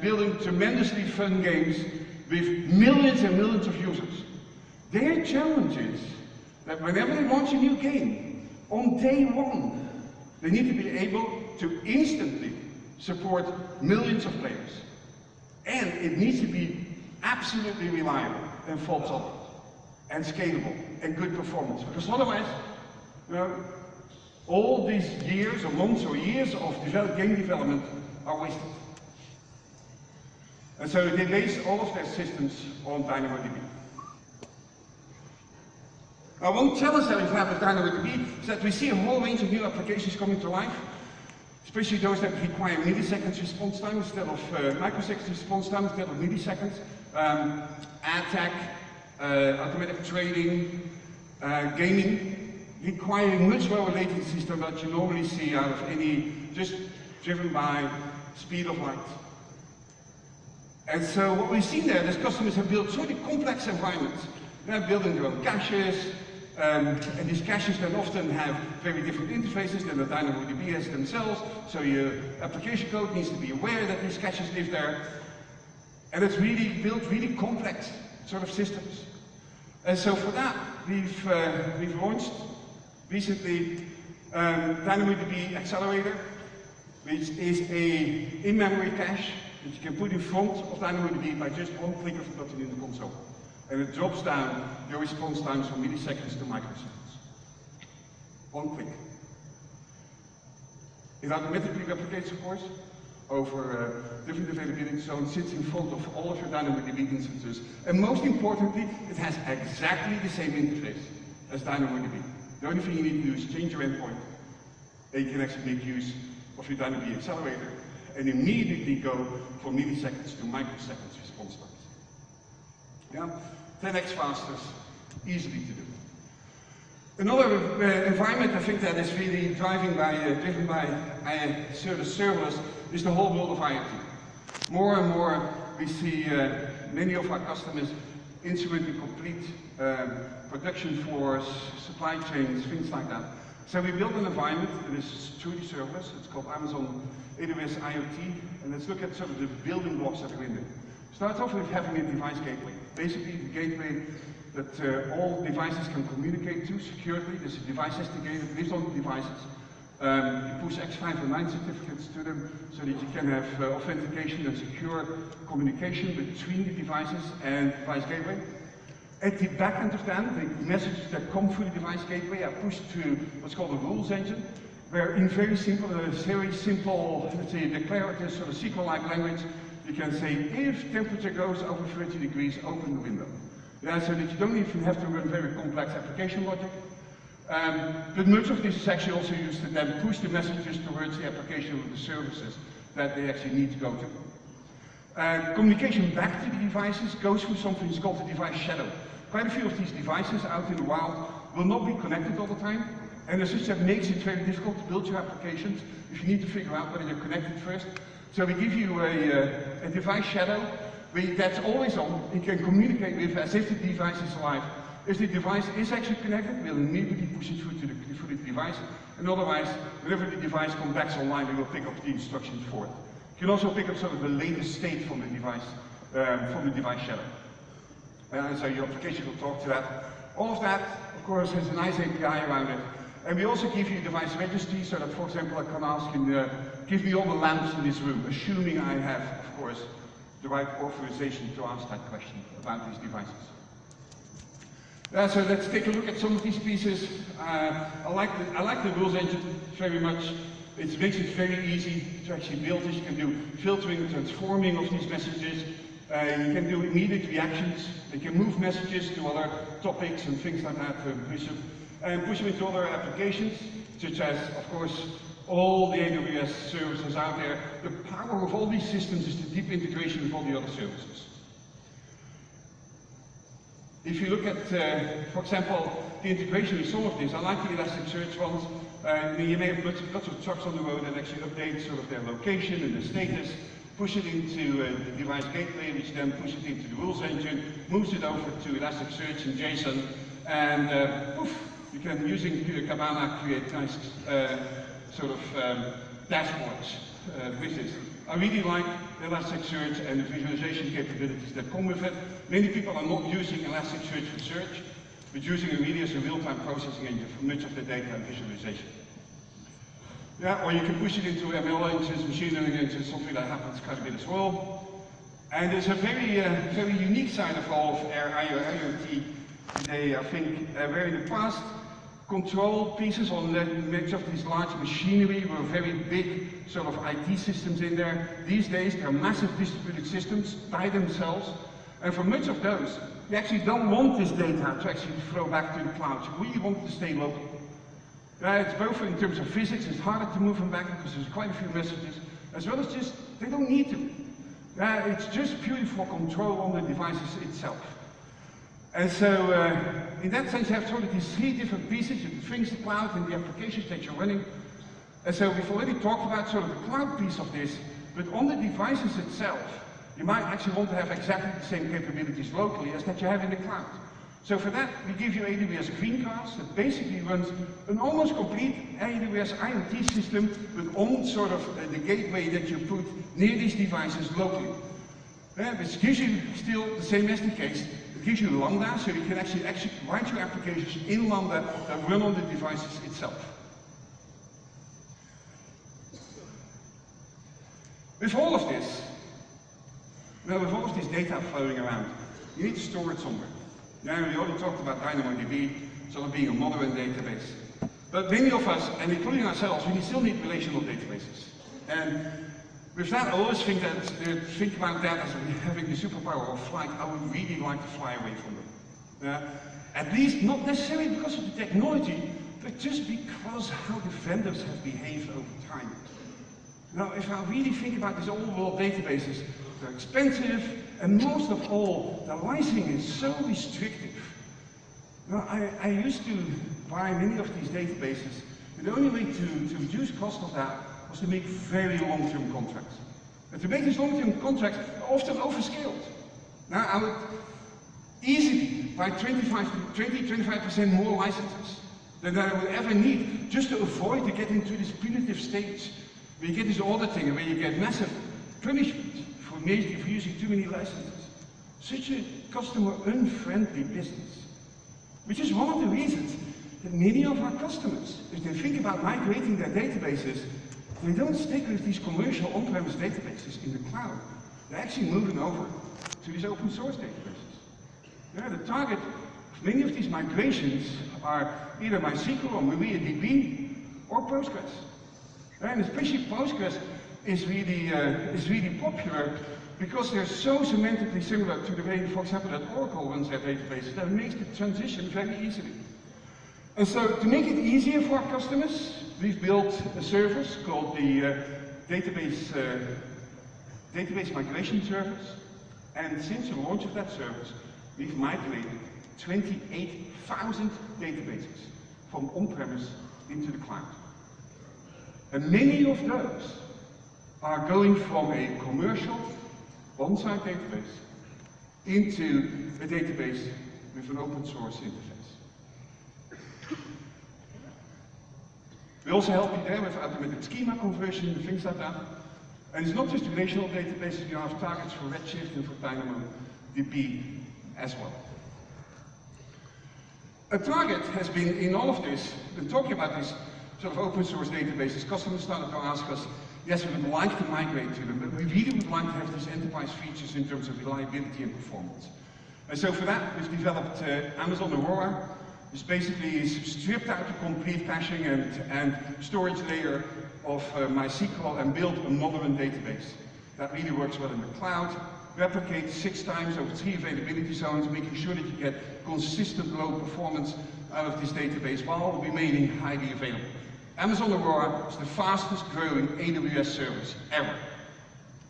building tremendously fun games with millions and millions of users. Their challenge is that whenever they launch a new game, on day 1, they need to be able to instantly support millions of players. And it needs to be absolutely reliable and fault tolerant and scalable and good performance. Because otherwise, all these years or months or years of game development are wasted. And so they base all of their systems on DynamoDB. One challenge that we have with DynamoDB is that we see a whole range of new applications coming to life, especially those that require milliseconds response time instead of microseconds response time instead of milliseconds. Ad tech, automatic trading, gaming, requiring much lower latencies than what you normally see out of any, just driven by speed of light. And so what we've seen there is customers have built sort of complex environments. They're building their own caches, and these caches then often have very different interfaces than the DynamoDB has themselves, so your application code needs to be aware that these caches live there. And it's really built really complex sort of systems. And so for that, we've launched recently DynamoDB Accelerator, which is a in-memory cache that you can put in front of DynamoDB by just one click of the button in the console. And it drops down your response times from milliseconds to microseconds. One click. It automatically replicates, of course, over different availability zones, sits in front of all of your DynamoDB instances. And most importantly, it has exactly the same interface as DynamoDB. The only thing you need to do is change your endpoint, and you can actually make use of your DynamoDB Accelerator and immediately go from milliseconds to microseconds response times. Yeah? 10x faster, easily to do. Another environment I think that is really driven by serverless is the whole world of IoT. More and more we see many of our customers instrumenting complete production floors, supply chains, things like that. So we built an environment that is truly serverless. It's called Amazon AWS IoT, and let's look at sort of the building blocks that are in it. Start off with having a device gateway. Basically the gateway that all devices can communicate to securely. There's a device estimator that lives on the devices. You push X509 certificates to them so that you can have authentication and secure communication between the devices and device gateway. At the back end of that, the messages that come through the device gateway are pushed to what's called a rules engine, where in very simple, let's say, declarative sort of SQL-like language, you can say, if temperature goes over 30 degrees, open the window. Yeah, so that you don't even have to run very complex application logic. But much of this is actually also used to then push the messages towards the application of the services that they actually need to go to. Communication back to the devices goes through something that's called the device shadow. Quite a few of these devices out in the wild will not be connected all the time, and as such that makes it very difficult to build your applications if you need to figure out whether you're connected first. So we give you a device shadow that's always on, you can communicate with as if the device is alive, If the device is actually connected, we'll immediately push it through to the device, and otherwise, whenever the device comes back online, we will pick up the instructions for it. You can also pick up sort of the latest state from the device shadow. So your application will talk to that. All of that, of course, has a nice API around it. And we also give you a device registry so that, for example, a canals can give me all the lamps in this room, assuming I have, of course, the right authorization to ask that question about these devices. So let's take a look at some of these pieces. I like the rules engine very much. It makes it very easy to actually build this. You can do filtering, transforming of these messages. You can do immediate reactions. You can move messages to other topics and things like that, push them into other applications, such as, of course, all the AWS services out there. The power of all these systems is the deep integration with all the other services. If you look at, for example, the integration with some of this, I like the Elasticsearch ones. You may have lots of trucks on the road that actually update sort of their location and their status, push it into the device gateway, which then pushes it into the rules engine, moves it over to Elasticsearch and JSON, and poof, you can, using Kibana, create nice sort of dashboards with this. I really like Elasticsearch and the visualization capabilities that come with it. Many people are not using Elasticsearch for search, but using it really as a real-time processing engine for much of the data and visualization. Yeah, or you can push it into ML engines, machine learning engines, something that happens quite a bit as well. And there's a very unique side of all of IoT today, I think, where in the past, control pieces on much of these large machinery were very big sort of IT systems in there. These days, they're massive distributed systems by themselves. And for much of those, you actually don't want this data to actually flow back to the cloud. You really want it to stay local. It's both in terms of physics, it's harder to move them back because there's quite a few messages, as well as just, they don't need to. It's just purely for control on the devices itself. And so, in that sense, you have sort of these three different pieces, the things, the cloud, and the applications that you're running. And so we've already talked about sort of the cloud piece of this, but on the devices itself, you might actually want to have exactly the same capabilities locally as that you have in the cloud. So for that, we give you AWS Greencast that basically runs an almost complete AWS IoT system, but on sort of the gateway that you put near these devices locally. Which gives you still the same SDKs. It gives you Lambda, so you can actually write your applications in Lambda that run on the devices itself. With all of this, with all of this data flowing around, you need to store it somewhere. Yeah, we already talked about DynamoDB sort of being a modern database. But many of us, and including ourselves, we still need relational databases. And with that, I always think about that as having the superpower of flight. I would really like to fly away from them. At least not necessarily because of the technology, but just because how the vendors have behaved over time. Now, if I really think about these old-world databases, they're expensive, and most of all, the licensing is so restrictive. Now, I used to buy many of these databases, but the only way to reduce cost of that was to make very long-term contracts. And to make these long-term contracts often overscaled. Now, I would easily buy 20-25% more licenses than I would ever need, just to avoid to get into this punitive stage, where you get this auditing and where you get massive punishment for using too many licenses. Such a customer-unfriendly business. Which is one of the reasons that many of our customers, if they think about migrating their databases, they don't stick with these commercial on-premise databases in the cloud. They're actually moving over to these open source databases. The target of many of these migrations are either MySQL or MariaDB or Postgres. And especially Postgres is really popular because they're so semantically similar to the way, for example, that Oracle runs their databases, that it makes the transition very easily. And so, to make it easier for our customers, we've built a service called the database migration service. And since the launch of that service, we've migrated 28,000 databases from on-premise into the cloud. And many of those are going from a commercial on-site database into a database with an open source interface. We also help you there with automated schema conversion and things like that. And it's not just relational databases, you have targets for Redshift and for DynamoDB as well. A target has been in all of this, been talking about these sort of open source databases. Customers started to ask us, yes, we would like to migrate to them, but we really would like to have these enterprise features in terms of reliability and performance. And so for that, we've developed Amazon Aurora, which basically is stripped out the complete caching and storage layer of MySQL and built a modern database that really works well in the cloud, replicates 6 times over 3 availability zones, making sure that you get consistent low performance out of this database while remaining highly available. Amazon Aurora is the fastest growing AWS service ever.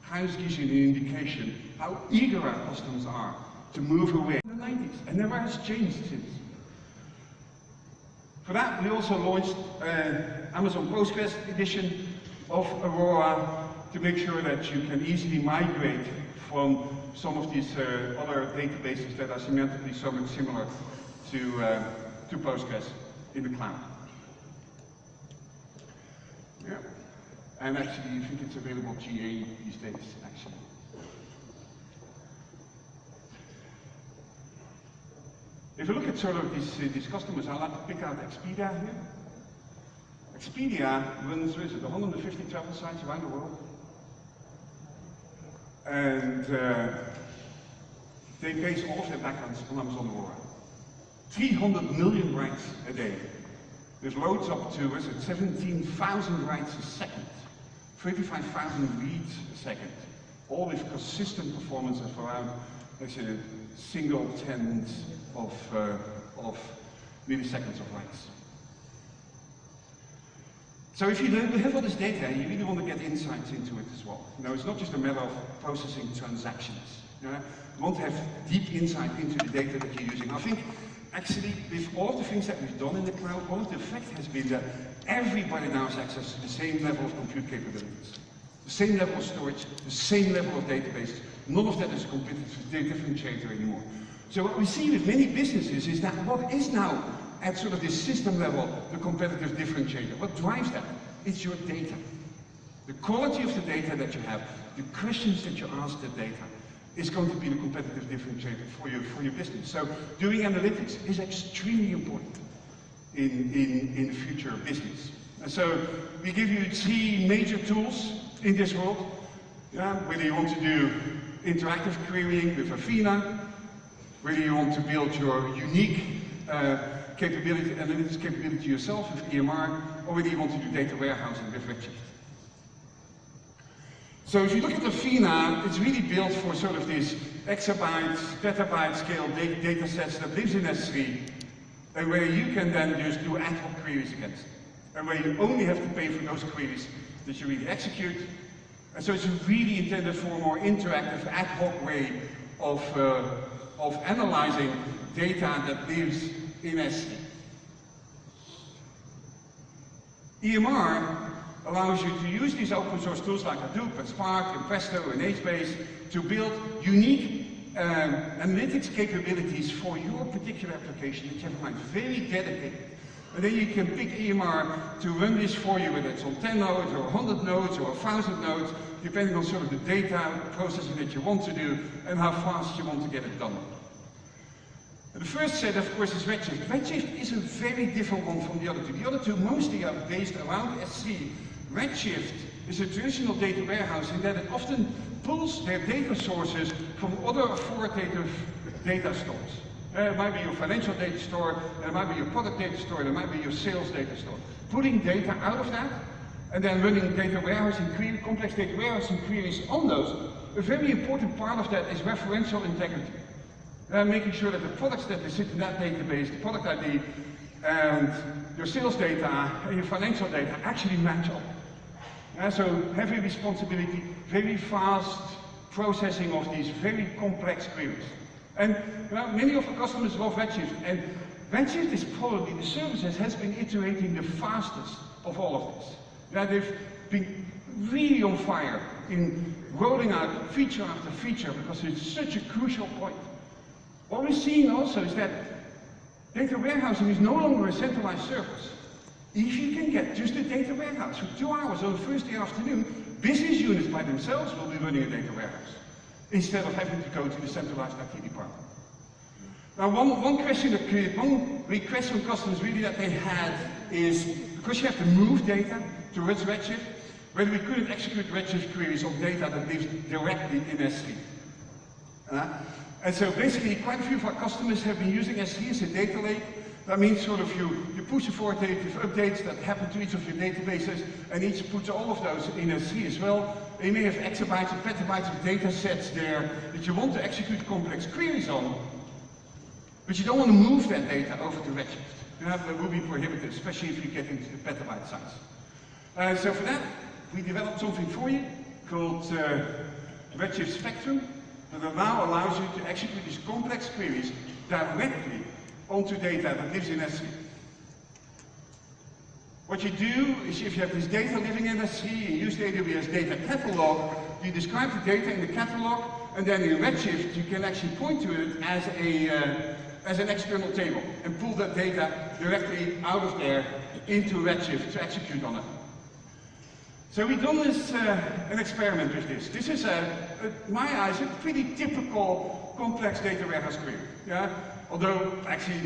Kind of gives you an indication how eager our customers are to move away in the 90s, and never has changed since. For that, we also launched Amazon Postgres edition of Aurora to make sure that you can easily migrate from some of these other databases that are semantically so much similar to Postgres in the cloud. Yeah. And actually, I think it's available GA these days, actually. If you look at sort of these customers, I'd like to pick out Expedia here. Expedia runs, 150 travel sites around the world. And they base all of their backends on Amazon Aurora. 300 million writes a day. There's loads up to, 17,000 writes a second. 35,000 reads a second. All with consistent performance of around, single tens of milliseconds of writes. So if you have all this data, you really want to get insights into it as well. It's not just a matter of processing transactions. You want to have deep insight into the data that you're using. I think, actually, with all of the things that we've done in the cloud, one of the effect has been that everybody now has access to the same level of compute capabilities, the same level of storage, the same level of databases. None of that is a competitive differentiator anymore. So what we see with many businesses is that what is now at sort of this system level the competitive differentiator? What drives that? It's your data. The quality of the data that you have, the questions that you ask the data, is going to be the competitive differentiator for your business. So doing analytics is extremely important in the future of business. And so we give you 3 major tools in this world. Whether you want to do interactive querying with Athena, whether you want to build your unique analytics capability yourself with EMR, or whether you want to do data warehousing with Redshift. So if you look at Athena, it's really built for sort of these exabyte, petabyte scale data sets that lives in S3, and where you can then just do ad hoc queries against, and where you only have to pay for those queries that you really execute. And so it's really intended for a more interactive, ad hoc way of analyzing data that lives in S3. EMR allows you to use these open source tools like Hadoop and Spark and Presto and HBase to build unique analytics capabilities for your particular application that you have find very dedicated. And then you can pick EMR to run this for you, whether it's on 10 nodes or 100 nodes or 1,000 nodes, depending on sort of the data processing that you want to do and how fast you want to get it done. And the first set, of course, is Redshift. Redshift is a very different one from the other two. The other two mostly are based around S3. Redshift is a traditional data warehouse in that it often pulls their data sources from other authoritative data stores. It might be your financial data store, and it might be your product data store, and it might be your sales data store. Putting data out of that, and then running data warehousing queries, complex data warehousing queries on those. A very important part of that is referential integrity. Making sure that the products that sit in that database, the product ID, and your sales data and your financial data actually match up. So heavy responsibility, very fast processing of these very complex queries. And many of our customers love Redshift, and Redshift is probably the service that has been iterating the fastest of all of this. They've been really on fire in rolling out feature after feature because it's such a crucial point What we're seeing also is that data warehousing is no longer a centralized service. If you can get just a data warehouse for 2 hours on a Thursday afternoon, business units by themselves will be running a data warehouse, instead of having to go to the centralized IT department. Now, one request from customers really that they had is, because you have to move data towards Redshift, whether we couldn't execute Redshift queries on data that lives directly in S3. And so basically, quite a few of our customers have been using S3 as a data lake. That means sort of you push authoritative updates that happen to each of your databases, and each puts all of those in S3 as well. And you may have exabytes and petabytes of data sets there that you want to execute complex queries on, but you don't want to move that data over to Redshift. That will be prohibitive, especially if you get into the petabyte size. So for that, we developed something for you called Redshift Spectrum, that now allows you to execute these complex queries directly onto data that lives in S3. What you do is, if you have this data living in S3, you use the AWS data catalog, you describe the data in the catalog, and then in Redshift you can actually point to it as an external table and pull that data directly out of there into Redshift to execute on it. So we've done an experiment with this. This is, in my eyes, a pretty typical complex data warehouse query. Yeah? Although, actually,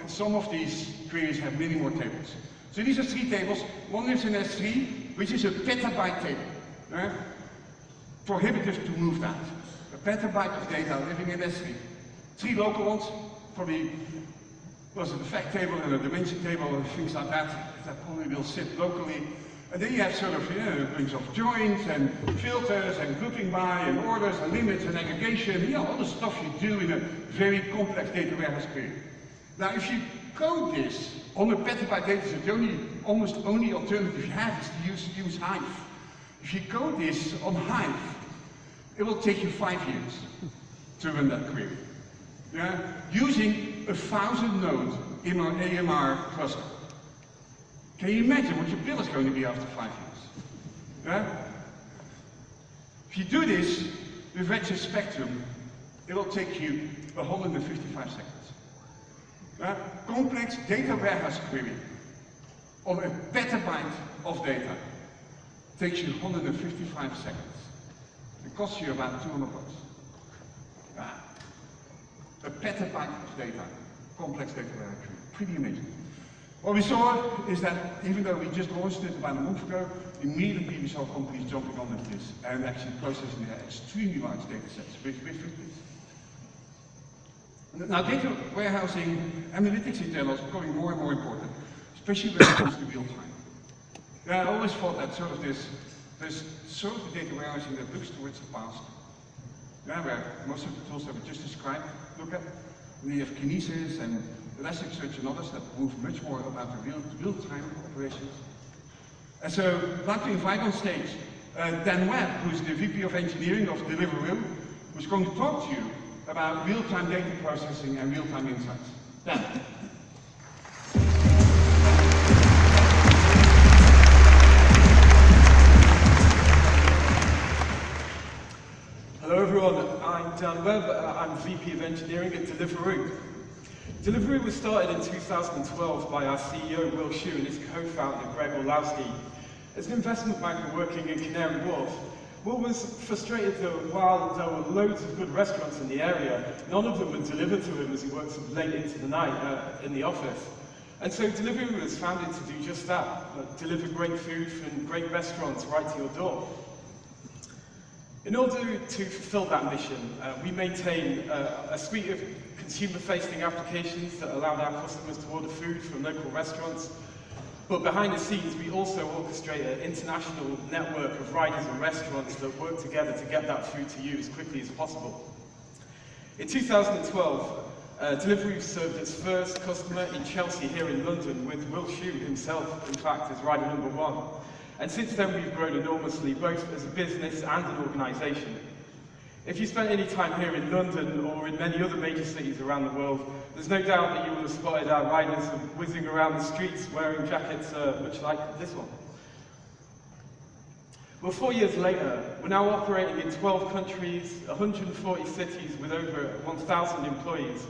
some of these queries have many more tables. So these are 3 tables. One lives in S3, which is a petabyte table. Yeah? Prohibitive to move that. A petabyte of data living in S3. 3 local ones, probably was it a fact table and a dimension table and things like that. That probably will sit locally. And then you have sort of a bunch of joins and filters and grouping by and orders and limits and aggregation, all the stuff you do in a very complex data warehouse query. Now, if you code this on a petabyte data set, the almost only alternative you have is to use Hive. If you code this on Hive, it will take you 5 years to run that query. Yeah? Using 1,000 nodes in our AMR cluster. Can you imagine what your bill is going to be after 5 years? Yeah? If you do this with Redshift Spectrum, it will take you 155 seconds. Yeah? Complex data warehouse query on a petabyte of data takes you 155 seconds. It costs you about $200. Yeah? A petabyte of data, complex data warehouse query. Pretty amazing. What we saw is that even though we just launched it about a month ago, immediately we saw companies jumping on this and actually processing their extremely large data sets with this. Now, data warehousing, analytics in general is becoming more and more important, especially when it comes to real time. Yeah, I always thought that there's sort of the data warehousing that looks towards the past, where most of the tools that we just described look at. And you have Kinesis and Elasticsearch and others that move much more about the real-time operations. And so I'd like to invite on stage Dan Webb, who's the VP of Engineering of Deliveroo, who's going to talk to you about real-time data processing and real-time insights. Dan. Hello everyone, I'm Dan Webb, I'm VP of Engineering at Deliveroo. Deliveroo was started in 2012 by our CEO Will Shue and his co-founder Greg Orlowski. As an investment banker working in Canary Wharf, Will was frustrated that while there were loads of good restaurants in the area, none of them would deliver to him as he works late into the night in the office. And so Deliveroo was founded to do just that, deliver great food from great restaurants right to your door. In order to fulfill that mission, we maintain a suite of consumer-facing applications that allowed our customers to order food from local restaurants. But behind the scenes, we also orchestrate an international network of riders and restaurants that work together to get that food to you as quickly as possible. In 2012, Deliveroo served its first customer in Chelsea here in London with Will Shue himself, in fact, as rider number 1. And since then, we've grown enormously, both as a business and an organisation. If you spent any time here in London or in many other major cities around the world, there's no doubt that you will have spotted our riders whizzing around the streets wearing jackets much like this one. Well, 4 years later, we're now operating in 12 countries, 140 cities with over 1,000 employees,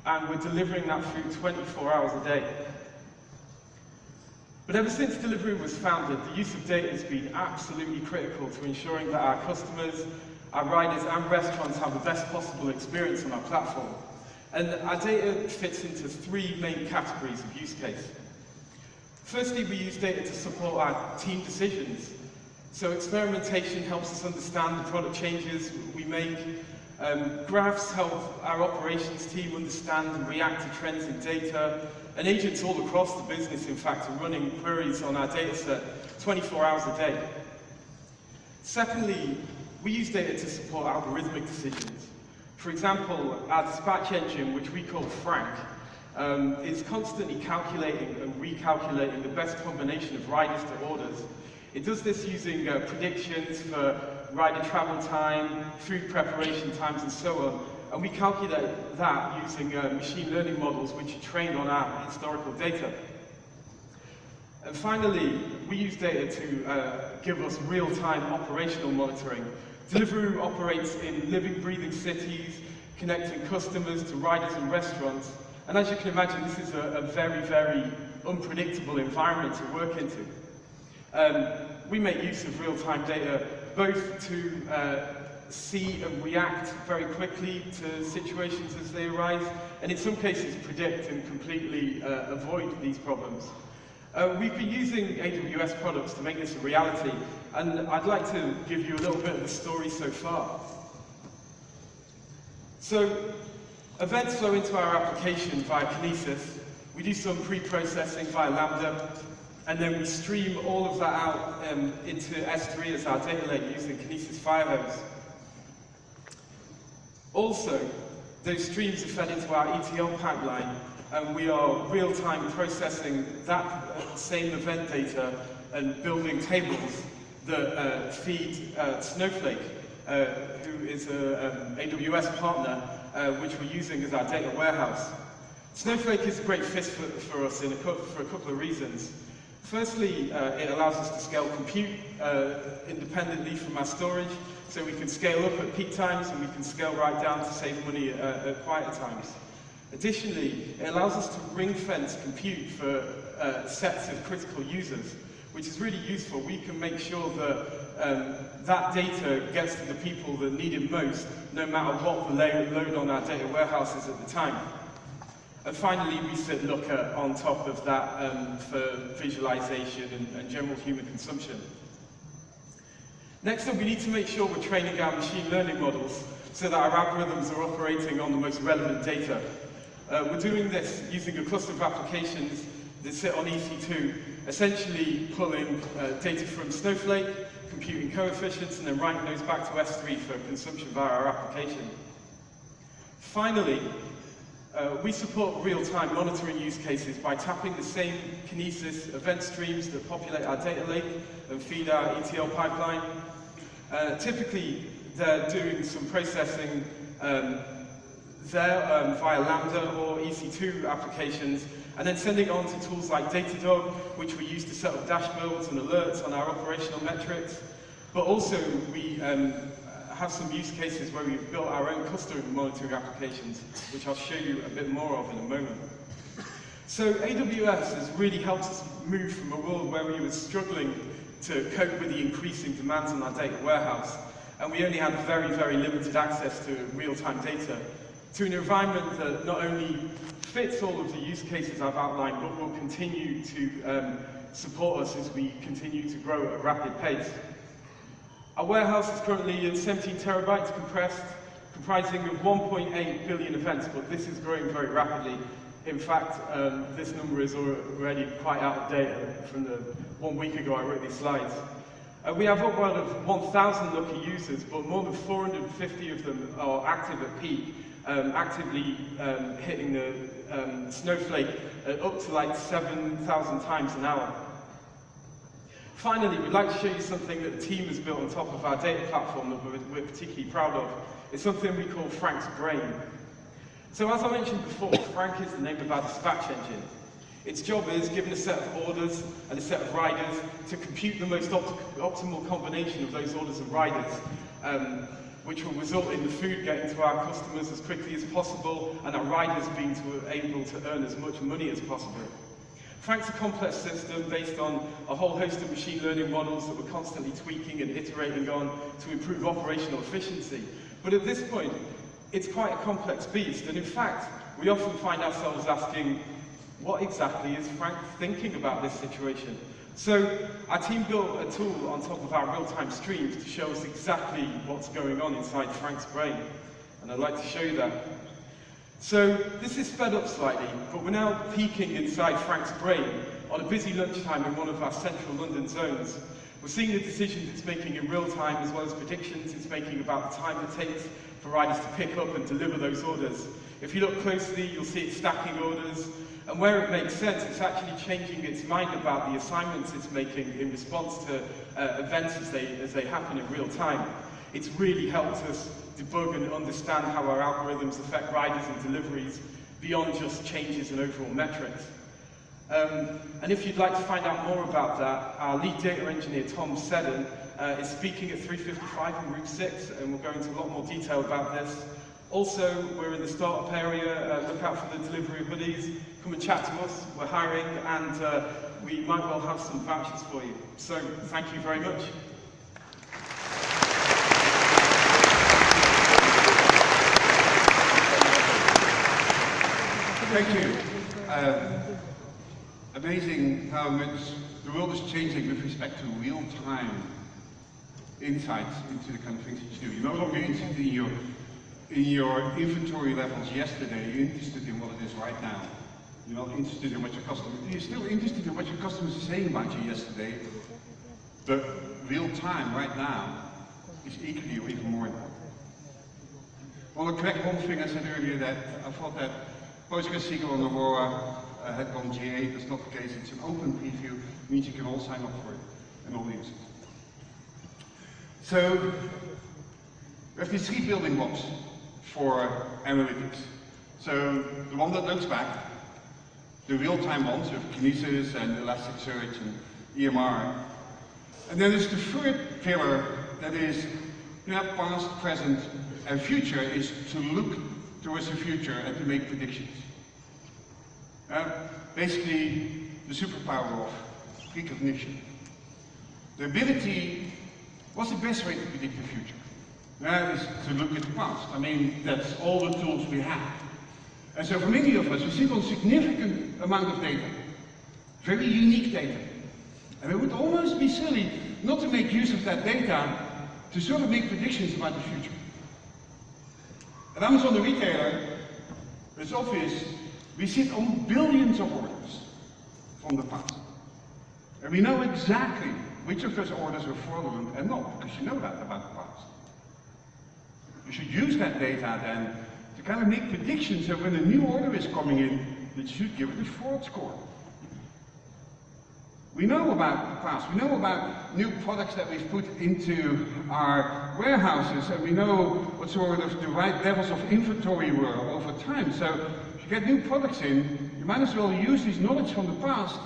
and we're delivering that food 24 hours a day. But ever since Deliveroo was founded, the use of data has been absolutely critical to ensuring that our customers, our riders and restaurants have the best possible experience on our platform. And our data fits into three main categories of use case. Firstly, we use data to support our team decisions. So experimentation helps us understand the product changes we make. Graphs help our operations team understand and react to trends in data. And agents all across the business, in fact, are running queries on our data set 24 hours a day. Secondly, we use data to support algorithmic decisions. For example, our dispatch engine, which we call Frank, is constantly calculating and recalculating the best combination of riders to orders. It does this using predictions for rider travel time, food preparation times, and so on. And we calculate that using machine learning models which are trained on our historical data. And finally, we use data to give us real-time operational monitoring. Deliveroo operates in living, breathing cities, connecting customers to riders and restaurants. And as you can imagine, this is a very, very unpredictable environment to work into. We make use of real-time data both to see and react very quickly to situations as they arise, and in some cases predict and completely avoid these problems. We've been using AWS products to make this a reality, and I'd like to give you a little bit of the story so far. So, events flow into our application via Kinesis. We do some pre-processing via Lambda, and then we stream all of that out into S3 as our data lake using Kinesis Firehose. Also, those streams are fed into our ETL pipeline, and we are real-time processing that same event data and building tables that feed Snowflake, who is an AWS partner, which we're using as our data warehouse. Snowflake is a great fit for us for a couple of reasons. Firstly, it allows us to scale compute independently from our storage, so we can scale up at peak times and we can scale right down to save money at quieter times. Additionally, it allows us to ring-fence compute for sets of critical users, which is really useful. We can make sure that that data gets to the people that need it most, no matter what the load on our data warehouse is at the time. And finally, we sit Looker on top of that for visualization and general human consumption. Next up, we need to make sure we're training our machine learning models so that our algorithms are operating on the most relevant data. We're doing this using a cluster of applications that sit on EC2, essentially pulling data from Snowflake, computing coefficients, and then writing those back to S3 for consumption via our application. Finally, we support real-time monitoring use cases by tapping the same Kinesis event streams that populate our data lake and feed our ETL pipeline. Typically, they're doing some processing there via Lambda or EC2 applications, and then sending it on to tools like Datadog, which we use to set up dashboards and alerts on our operational metrics. But also, we have some use cases where we've built our own custom monitoring applications, which I'll show you a bit more of in a moment. So AWS has really helped us move from a world where we were struggling to cope with the increasing demands on our data warehouse, and we only had very, very limited access to real-time data, to an environment that not only fits all of the use cases I've outlined, but will continue to support us as we continue to grow at a rapid pace. Our warehouse is currently at 17 terabytes compressed, comprising of 1.8 billion events, but this is growing very rapidly. In fact, this number is already quite out of date. From the 1 week ago I wrote these slides. We have upward of 1,000 Looker users, but more than 450 of them are active at peak, actively hitting the Snowflake up to like 7,000 times an hour. Finally, we'd like to show you something that the team has built on top of our data platform that we're particularly proud of. It's something we call Frank's Brain. So as I mentioned before, Frank is the name of our dispatch engine. Its job is, given a set of orders and a set of riders, to compute the most optimal combination of those orders and riders, which will result in the food getting to our customers as quickly as possible and our riders being able to earn as much money as possible. Frank's a complex system based on a whole host of machine learning models that we're constantly tweaking and iterating on to improve operational efficiency. But at this point, it's quite a complex beast, and in fact, we often find ourselves asking, what exactly is Frank thinking about this situation? So our team built a tool on top of our real-time streams to show us exactly what's going on inside Frank's brain, and I'd like to show you that. So this is sped up slightly, but we're now peeking inside Frank's brain on a busy lunchtime in one of our central London zones. We're seeing the decisions it's making in real time, as well as predictions it's making about the time it takes for riders to pick up and deliver those orders. If you look closely, you'll see it stacking orders, and where it makes sense, it's actually changing its mind about the assignments it's making in response to events as they happen in real time. It's really helped us debug and understand how our algorithms affect riders and deliveries beyond just changes in overall metrics. And if you'd like to find out more about that, our lead data engineer, Tom Seddon, is speaking at 3:55 on Route 6, and we'll go into a lot more detail about this. Also, we're in the startup area. Look out for the Deliveroo hoodies. Come and chat to us. We're hiring, and we might well have some vouchers for you. So, thank you very much. Thank you. Amazing how much the world is changing with respect to real-time insights into the kind of things that you do. You're no longer interested in your inventory levels yesterday. You're interested in what it is right now. You're not interested in what your customer. You're still interested in what your customers are saying about you yesterday, but real-time right now is equally or even more important. I want to correct one thing I said earlier, that I thought that PostgreSQL and Aurora had gone GA. That's not the case. It's an open preview. It means you can all sign up for it and all use it. So we have these 3 building blocks for analytics. So the one that looks back, the real-time ones with Kinesis and Elasticsearch and EMR. And then there's the third pillar that is past, present, and future, is to look towards the future and to make predictions. Basically, the superpower of precognition. The ability, what's the best way to predict the future? That is to look at the past. I mean, that's all the tools we have. And so for many of us, we sit on a significant amount of data, very unique data. And it would almost be silly not to make use of that data to sort of make predictions about the future. At Amazon, the retailer, it's obvious, we sit on billions of orders from the past. And we know exactly which of those orders are fraudulent and not, because you know that about the past. You should use that data then to kind of make predictions that when a new order is coming in, it should give it a fraud score. We know about the past, we know about new products that we've put into our warehouses, and we know what sort of the right levels of inventory were over time. So if you get new products in, you might as well use this knowledge from the past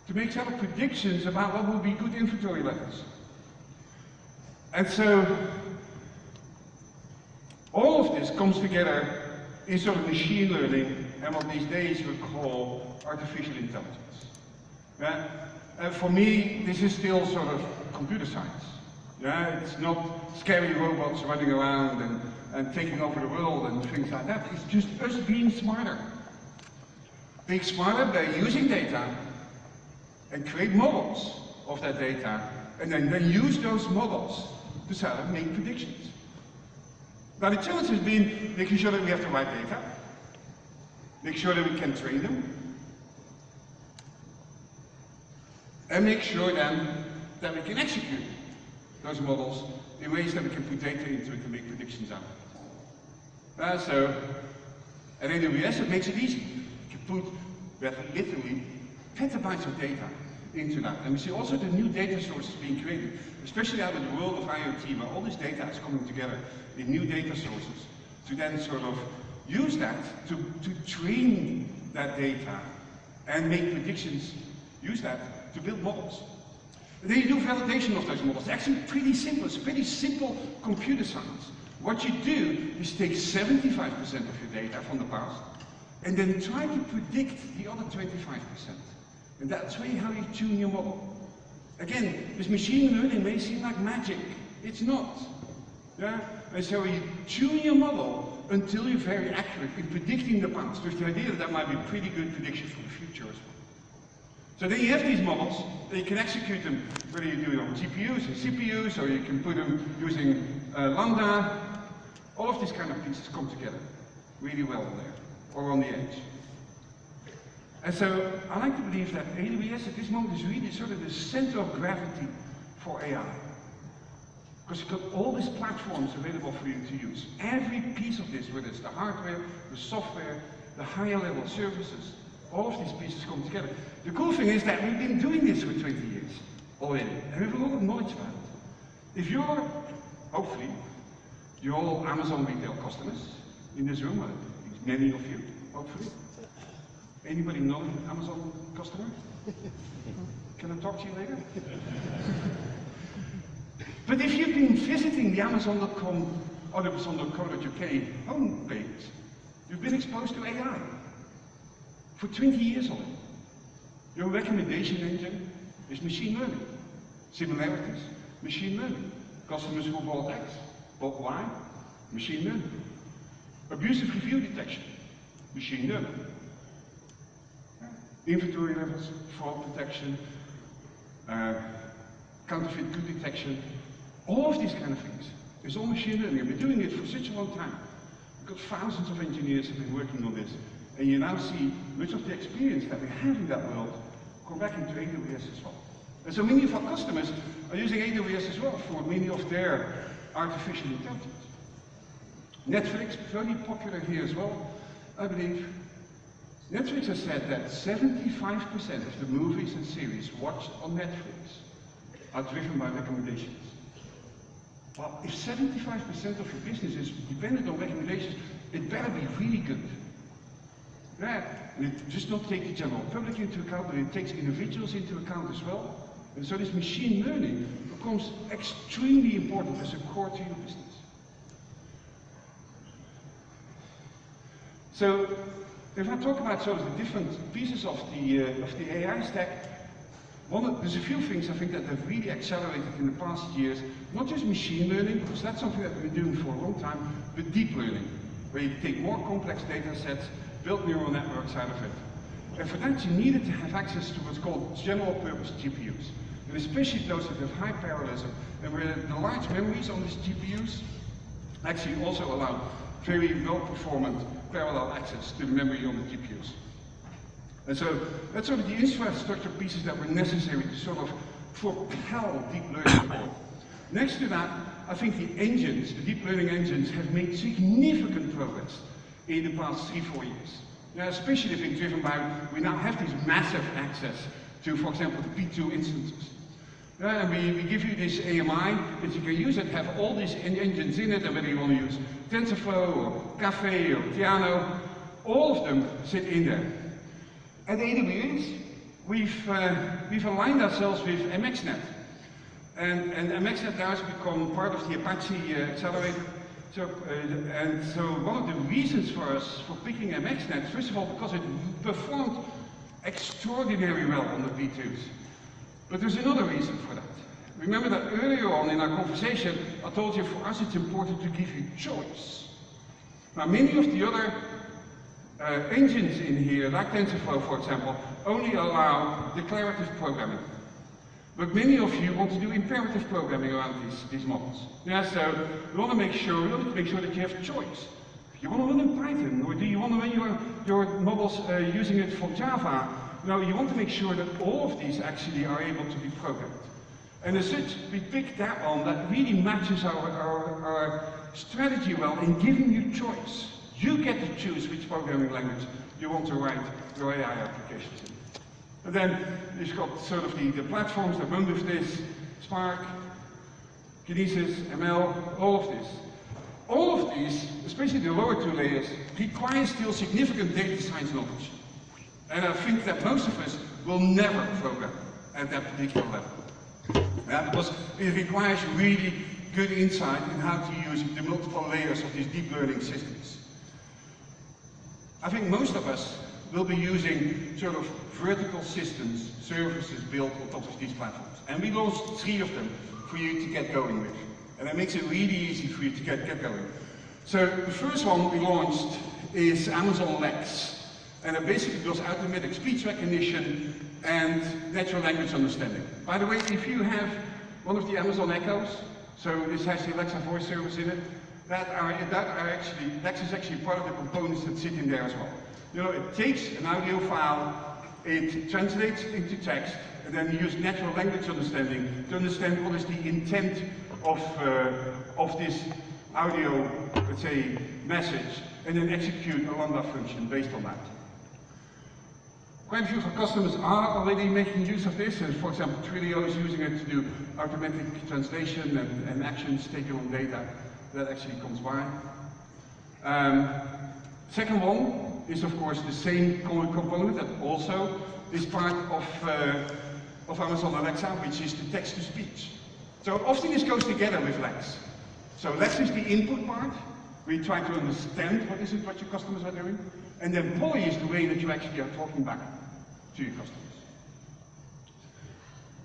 to make sort of predictions about what will be good inventory levels. And so all of this comes together in sort of machine learning and what these days we call artificial intelligence. And for me, this is still sort of computer science. It's not scary robots running around and taking over the world and things like that. It's just us being smarter. Being smarter by using data and create models of that data, and then use those models to sort of make predictions. Now the challenge has been making sure that we have the right data, make sure that we can train them, and make sure then that we can execute those models in ways that we can put data into it to make predictions out of it. So at AWS it makes it easy. You can put literally petabytes of data into that. And we see also the new data sources being created, especially out of the world of IoT, where all this data is coming together in new data sources to then sort of use that to train that data and make predictions, use that to build models. And then you do validation of those models. It's actually pretty simple. It's pretty simple computer science. What you do is take 75% of your data from the past and then try to predict the other 25%. And that's really how you tune your model. Again, this machine learning may seem like magic. It's not. Yeah? And so you tune your model until you're very accurate in predicting the past, with the idea that that might be pretty good prediction for the future as well. So then you have these models, and you can execute them, whether you do it on GPUs and CPUs, or you can put them using Lambda. All of these kind of pieces come together really well in there, or on the edge. And so I like to believe that AWS at this moment is really sort of the center of gravity for AI. Because you've got all these platforms available for you to use. Every piece of this, whether it's the hardware, the software, the higher level services, all of these pieces come together. The cool thing is that we've been doing this for 20 years already, and we have a lot of knowledge about it. If you're, hopefully, you're all Amazon retail customers in this room, many of you, hopefully. Anybody non-Amazon customer? Can I talk to you later? But if you've been visiting the Amazon.com or the Amazon.co.uk homepage, you've been exposed to AI for 20 years already. Your recommendation engine is machine learning. Similarities, machine learning. Customers who bought X, bought Y, machine learning. Abusive review detection, machine learning. Inventory levels, fraud protection, counterfeit good detection, all of these kind of things. It's all machine learning. We've been doing it for such a long time. We've got thousands of engineers who have been working on this. And you now see much of the experience that we have in that world come back into AWS as well. And so many of our customers are using AWS as well for many of their artificial intelligence. Netflix, very popular here as well, I believe. Netflix has said that 75% of the movies and series watched on Netflix are driven by recommendations. Well, if 75% of your business is dependent on recommendations, it better be really good. Yeah, and it does not take the general public into account, but it takes individuals into account as well. And so this machine learning becomes extremely important as a core to your business. So, if I talk about sort of the different pieces of the AI stack, there's a few things I think that have really accelerated in the past years. Not just machine learning, because that's something that we've been doing for a long time, but deep learning, where you take more complex data sets, build neural networks out of it. And for that you needed to have access to what's called general purpose GPUs. And especially those that have high parallelism, and where the large memories on these GPUs actually also allow very well-performant parallel access to the memory on the GPUs. And so that's sort of the infrastructure pieces that were necessary to sort of propel deep learning forward. Next to that, I think the engines, the deep learning engines, have made significant progress in the past 3-4 years. Now, especially being driven by, we now have this massive access to, for example, the P2 instances. And we give you this AMI that you can use it, have all these engines in it, and whether you want to use TensorFlow or Caffe or Piano, all of them sit in there. At AWS, we've aligned ourselves with MXNet. And MXNet now has become part of the Apache accelerator. So one of the reasons for us for picking MXNet, first of all, because it performed extraordinarily well on the P2s. But there's another reason for that. Remember that earlier on in our conversation, I told you for us it's important to give you choice. Now, many of the other engines in here, like TensorFlow for example, only allow declarative programming. But many of you want to do imperative programming around these models. Yeah, so we want to make sure that you have choice. You want to run in Python, or do you want to run your models using it for Java? No, you want to make sure that all of these actually are able to be programmed. And as such, we picked that one that really matches our strategy well in giving you choice. You get to choose which programming language you want to write your AI applications in. And then you've got sort of the platforms that run with this, Spark, Kinesis, ML, all of this. All of these, especially the lower two layers, require still significant data science knowledge. And I think that most of us will never program at that particular level. Because it requires really good insight in how to use the multiple layers of these deep learning systems. I think most of us will be using sort of vertical systems, services built on top of these platforms. And we launched 3 of them for you to get going with. And that makes it really easy for you to get going. So the first one we launched is Amazon Lex. And it basically does automatic speech recognition and natural language understanding. By the way, if you have one of the Amazon Echoes, so this has the Alexa voice service in it, Lex is actually part of the components that sit in there as well. You know, it takes an audio file, it translates it into text, and then you use natural language understanding to understand what is the intent of this audio, let's say, message, and then execute a lambda function based on that. Quite a few of our customers are already making use of this, and for example, Twilio is using it to do automatic translation and actions taken on data that actually comes by. Second one is of course the same component that also is part of Amazon Alexa, which is the text-to-speech. So often this goes together with Lex. So Lex is the input part. We try to understand what your customers are doing. And then Polly is the way that you actually are talking back to your customers.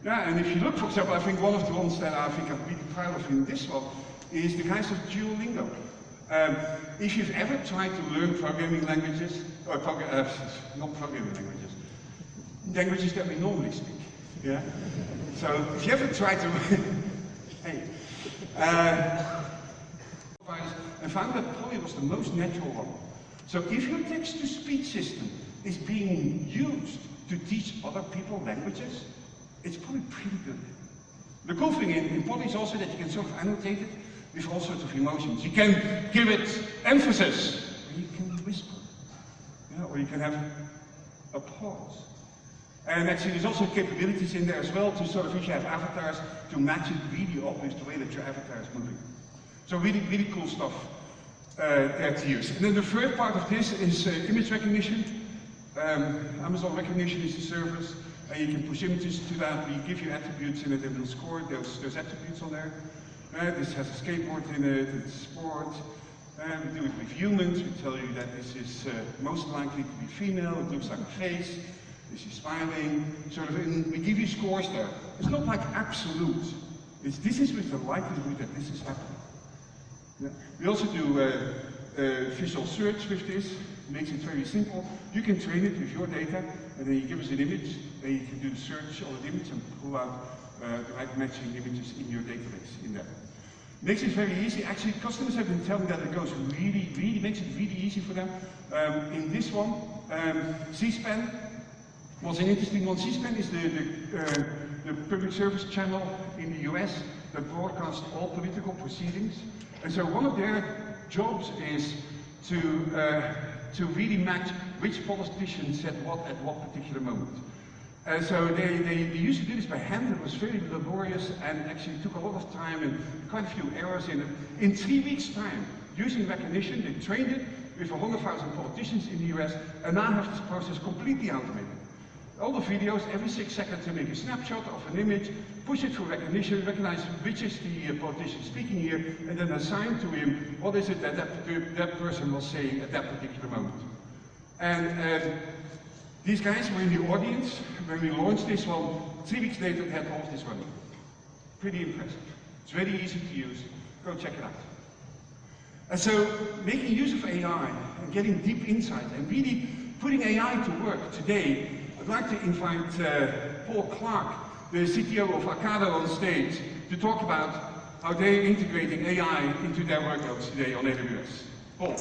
Yeah, and if you look, for example, I think one of the ones that I think I'm really proud of in this one is the guys of Duolingo. If you've ever tried to learn programming languages, or not programming languages, languages that we normally speak, yeah? So if you ever tried to, hey, and found that Polly was the most natural one. So if your text-to-speech system is being used to teach other people languages, it's probably pretty good. The cool thing in Polly is also that you can sort of annotate it with all sorts of emotions. You can give it emphasis, or you can whisper, or you can have a pause. And actually there's also capabilities in there as well to sort of, if you have avatars, to match it really up with the way that your avatar is moving. So really, really cool stuff there to use. And then the third part of this is image recognition. Amazon Recognition is a service, and you can push images to that. We give you attributes in it, and we'll score those attributes on there. This has a skateboard in it, it's sport. We do it with humans. We tell you that this is most likely to be female. It looks like a face. This is smiling. Sort of, and we give you scores there. It's not like absolute. This is with the likelihood that this is happening. Yeah. We also do visual search with this. It makes it very simple. You can train it with your data, and then you give us an image, and you can do the search on the image and pull out the right matching images in your database in there. Makes it very easy. Actually, customers have been telling that it goes really makes it really easy for them. In this one, C-SPAN was an interesting one. C-SPAN is the public service channel in the US that broadcasts all political proceedings. And so one of their jobs is to really match which politician said what at what particular moment. So they used to do this by hand. It was very laborious and actually took a lot of time and quite a few errors in it. In 3 weeks' time, using recognition, they trained it with 100,000 politicians in the US and now have this process completely automated. All the videos, every 6 seconds they make a snapshot of an image, push it through recognition, recognize which is the politician speaking here, and then assign to him what is it that that person was saying at that particular moment. And these guys were in the audience when we launched this one. 3 weeks later, they had all of this running. Pretty impressive. It's very easy to use. Go check it out. And so, making use of AI and getting deep insight and really putting AI to work today, I'd like to invite Paul Clark, the CTO of Ocado, on stage to talk about how they're integrating AI into their workloads today on AWS. Paul.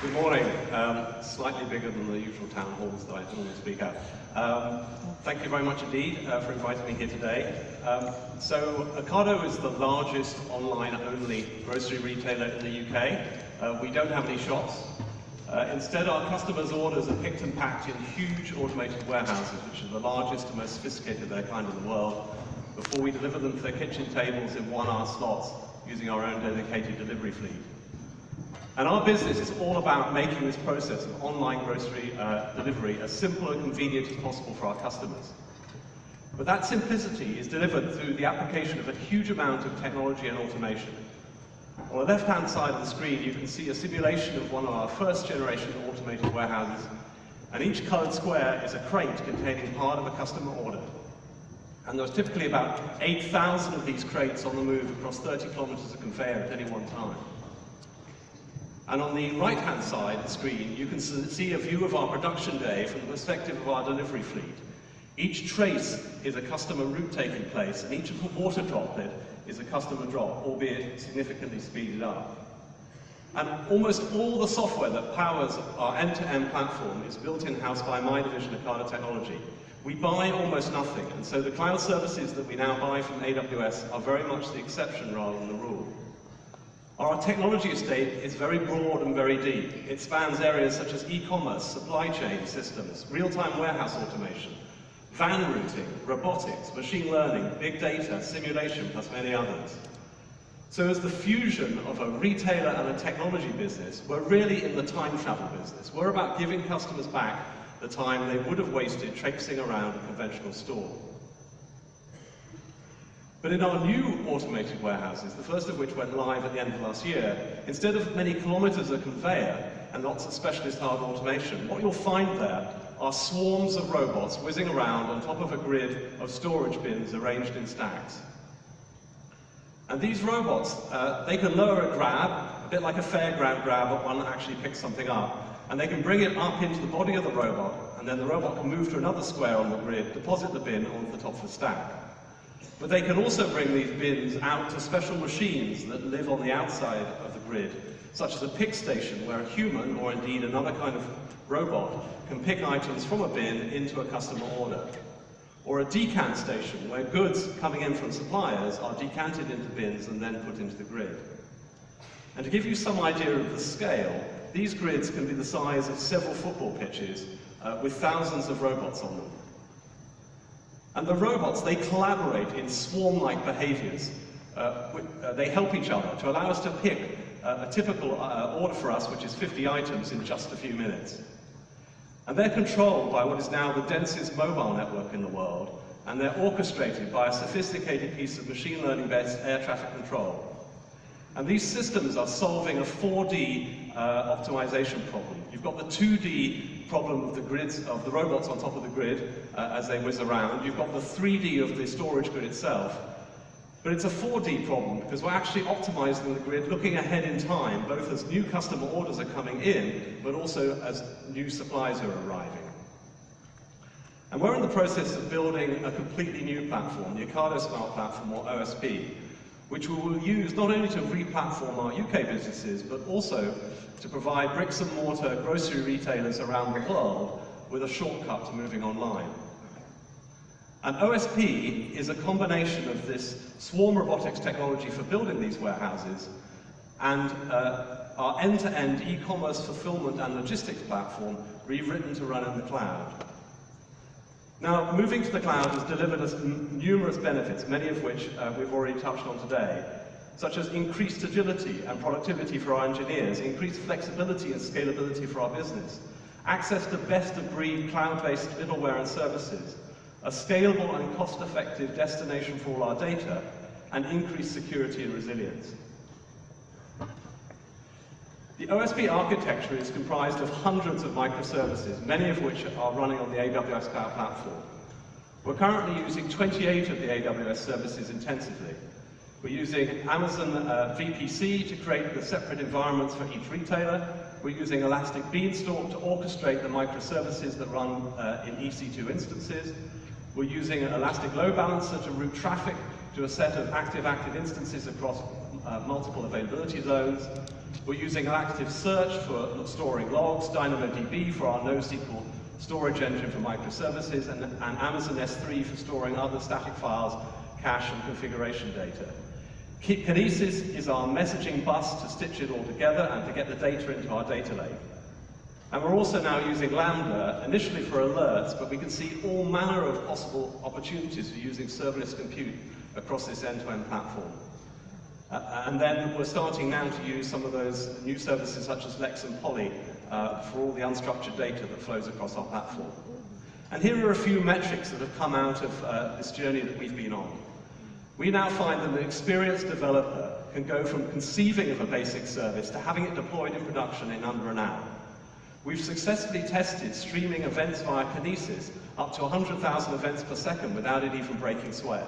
Good morning. Slightly bigger than the usual town halls that I normally speak at. Thank you very much indeed for inviting me here today. So Ocado is the largest online-only grocery retailer in the UK. We don't have any shops. Instead, our customers' orders are picked and packed in huge automated warehouses, which are the largest and most sophisticated of their kind in the world, before we deliver them to their kitchen tables in 1-hour slots using our own dedicated delivery fleet. And our business is all about making this process of online grocery delivery as simple and convenient as possible for our customers. But that simplicity is delivered through the application of a huge amount of technology and automation. On the left-hand side of the screen, you can see a simulation of one of our first-generation automated warehouses, and each coloured square is a crate containing part of a customer order. And there's typically about 8,000 of these crates on the move across 30 kilometres of conveyor at any one time. And on the right-hand side of the screen, you can see a view of our production day from the perspective of our delivery fleet. Each trace is a customer route taking place, and each water droplet is a customer drop, albeit significantly speeded up. And almost all the software that powers our end-to-end platform is built in-house by my division, Ocado Technology. We buy almost nothing, and so the cloud services that we now buy from AWS are very much the exception rather than the rule. Our technology estate is very broad and very deep. It spans areas such as e-commerce, supply chain systems, real-time warehouse automation, van routing, robotics, machine learning, big data, simulation, plus many others. So as the fusion of a retailer and a technology business, we're really in the time travel business. We're about giving customers back the time they would have wasted traipsing around a conventional store. But in our new automated warehouses, the first of which went live at the end of last year, instead of many kilometers of conveyor and lots of specialist hard automation, what you'll find there are swarms of robots whizzing around on top of a grid of storage bins arranged in stacks. And these robots, they can lower a grab, a bit like a fairground grab, but one that actually picks something up, and they can bring it up into the body of the robot, and then the robot can move to another square on the grid, deposit the bin onto the top of the stack. But they can also bring these bins out to special machines that live on the outside of the grid, such as a pick station where a human, or indeed another kind of robot, can pick items from a bin into a customer order. Or a decant station where goods coming in from suppliers are decanted into bins and then put into the grid. And to give you some idea of the scale, these grids can be the size of several football pitches with thousands of robots on them. And the robots, they collaborate in swarm-like behaviors. They help each other to allow us to pick a typical order for us, which is 50 items, in just a few minutes. And they're controlled by what is now the densest mobile network in the world, and they're orchestrated by a sophisticated piece of machine learning-based air traffic control. And these systems are solving a 4D optimization problem. You've got the 2D problem of the grids, of the robots on top of the grid as they whiz around. You've got the 3D of the storage grid itself. But it's a 4D problem because we're actually optimizing the grid, looking ahead in time, both as new customer orders are coming in, but also as new supplies are arriving. And we're in the process of building a completely new platform, the Ocado Smart Platform, or OSP, which we will use not only to re-platform our UK businesses, but also to provide bricks and mortar grocery retailers around the world with a shortcut to moving online. And OSP is a combination of this swarm robotics technology for building these warehouses and our end-to-end e-commerce fulfillment and logistics platform rewritten to run in the cloud. Now, moving to the cloud has delivered us numerous benefits, many of which we've already touched on today, such as increased agility and productivity for our engineers, increased flexibility and scalability for our business, access to best-of-breed cloud-based middleware and services, a scalable and cost-effective destination for all our data, and increased security and resilience. The OSP architecture is comprised of hundreds of microservices, many of which are running on the AWS Cloud Platform. We're currently using 28 of the AWS services intensively. We're using Amazon VPC to create the separate environments for each retailer. We're using Elastic Beanstalk to orchestrate the microservices that run in EC2 instances. We're using an Elastic Load Balancer to route traffic to a set of active instances across multiple availability zones. We're using Elasticsearch for storing logs, DynamoDB for our NoSQL storage engine for microservices, and Amazon S3 for storing other static files, cache, and configuration data. Kinesis is our messaging bus to stitch it all together and to get the data into our data lake. And we're also now using Lambda, initially for alerts, but we can see all manner of possible opportunities for using serverless compute across this end-to-end platform. And then we're starting now to use some of those new services such as Lex and Poly for all the unstructured data that flows across our platform. And here are a few metrics that have come out of this journey that we've been on. We now find that an experienced developer can go from conceiving of a basic service to having it deployed in production in under an hour. We've successfully tested streaming events via Kinesis up to 100,000 events per second without it even breaking sweat.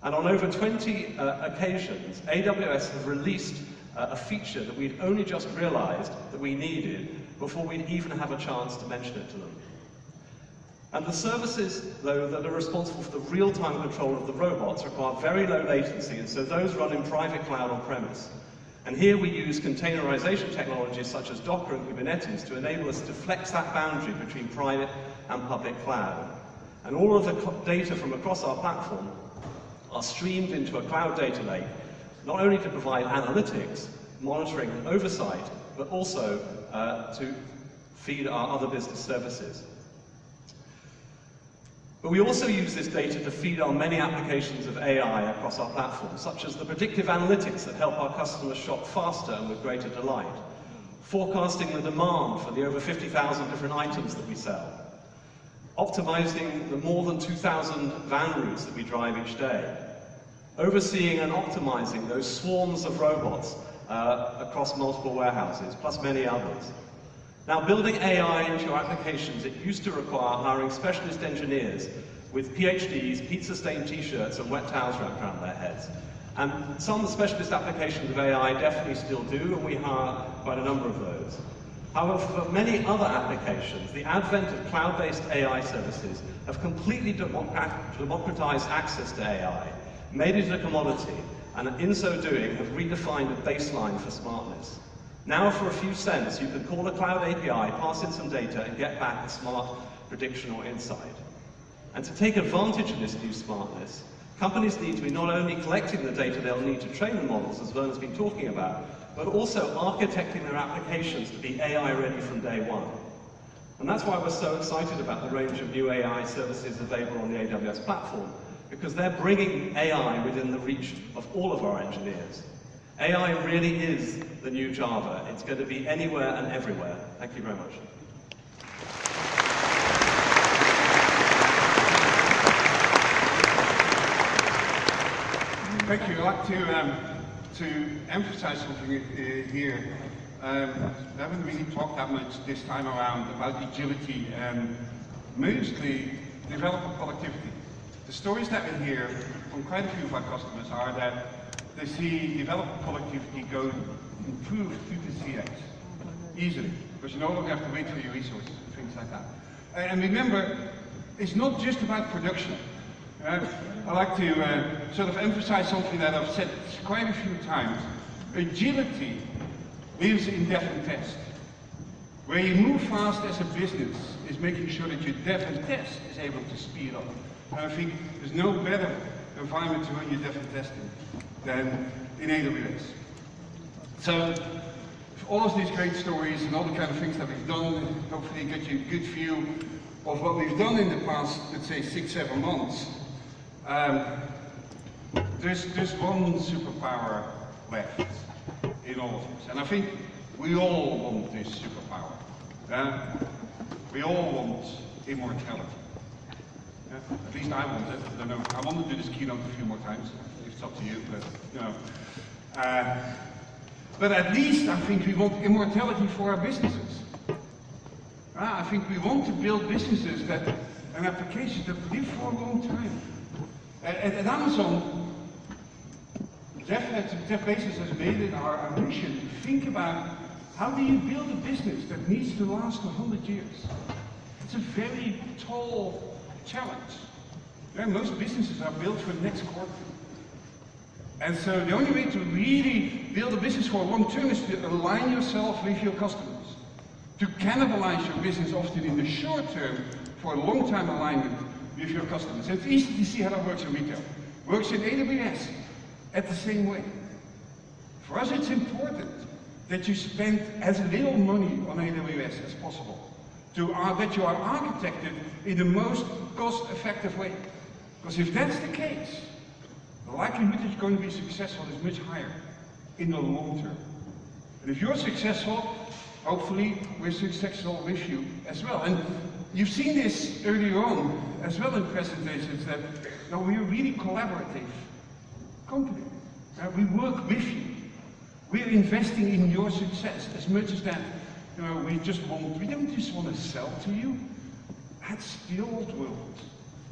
And on over 20 occasions, AWS have released a feature that we'd only just realized that we needed before we'd even have a chance to mention it to them. And the services, though, that are responsible for the real-time control of the robots require very low latency, and so those run in private cloud on premise. And here we use containerization technologies such as Docker and Kubernetes to enable us to flex that boundary between private and public cloud. And all of the data from across our platform are streamed into a cloud data lake, not only to provide analytics, monitoring and oversight, but also to feed our other business services. But we also use this data to feed our many applications of AI across our platform, such as the predictive analytics that help our customers shop faster and with greater delight, forecasting the demand for the over 50,000 different items that we sell, optimizing the more than 2,000 van routes that we drive each day, overseeing and optimizing those swarms of robots across multiple warehouses, plus many others. Now, building AI into your applications, it used to require hiring specialist engineers with PhDs, pizza-stained t-shirts, and wet towels wrapped around their heads. And some specialist applications of AI definitely still do, and we hire quite a number of those. However, for many other applications, the advent of cloud-based AI services have completely democratized access to AI, made it a commodity, and in so doing have redefined a baseline for smartness. Now, for a few cents, you can call a cloud API, pass in some data, and get back a smart prediction or insight. And to take advantage of this new smartness, companies need to be not only collecting the data they'll need to train the models, as Werner's been talking about, but also architecting their applications to be AI ready from day one. And that's why we're so excited about the range of new AI services available on the AWS platform, because they're bringing AI within the reach of all of our engineers. AI really is the new Java. It's going to be anywhere and everywhere. Thank you very much. Thank you. I'd like to emphasize something here. We haven't really talked that much this time around about agility and mostly developer productivity. The stories that we hear from quite a few of our customers are that they see developer productivity go improve 2 to 3x easily, because you no longer have to wait for your resources and things like that. And remember, it's not just about production. I like to sort of emphasize something that I've said quite a few times. Agility lives in dev and test. Where you move fast as a business is making sure that your dev and test is able to speed up. And I think there's no better environment to run your dev and testing than in AWS. So, all of these great stories and all the kind of things that we've done, hopefully get you a good view of what we've done in the past, let's say 6-7 months. There's one superpower left in all of this, and I think we all want this superpower. We all want immortality. At least I want it. I don't know. I want to do this keynote a few more times. It's up to you, but you know. But at least I think we want immortality for our businesses. I think we want to build businesses and applications that live for a long time. At Amazon, Jeff Bezos has made it our mission to think about how do you build a business that needs to last 100 years. It's a very tall challenge. Most businesses are built for the next quarter. And so the only way to really build a business for long term is to align yourself with your customers. To cannibalize your business often in the short term for a long time alignment with your customers. And it's easy to see how that works in retail. It works in AWS at the same way. For us it's important that you spend as little money on AWS as possible. That you are architected in the most cost-effective way. Because if that's the case, the likelihood that you're going to be successful is much higher in the long term. And if you're successful, hopefully we're successful with you as well. And you've seen this earlier on as well in presentations that we're a really collaborative company. We work with you. We're investing in your success as much as that. We don't just want to sell to you. That's the old world.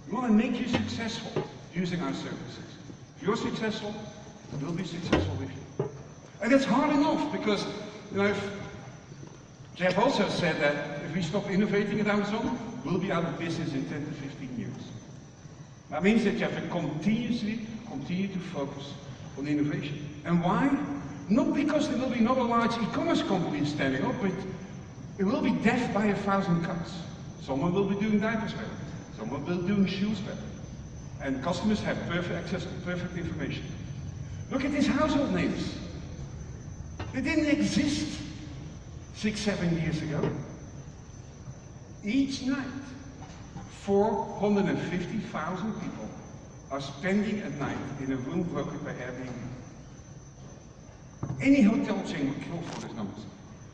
We want to make you successful using our services. If you're successful, we'll be successful with you. And it's hard enough because, Jeff also said that if we stop innovating at Amazon, we'll be out of business in 10 to 15 years. That means that you have to continue to focus on innovation. And why? Not because there will be another large e-commerce company standing up, but it will be death by 1,000 cuts. Someone will be doing diapers better. Someone will be doing shoes better. And customers have perfect access to perfect information. Look at these household names. They didn't exist 6-7 years ago. Each night, 450,000 people are spending a night in a room broken by Airbnb. Any hotel chain would kill for these numbers.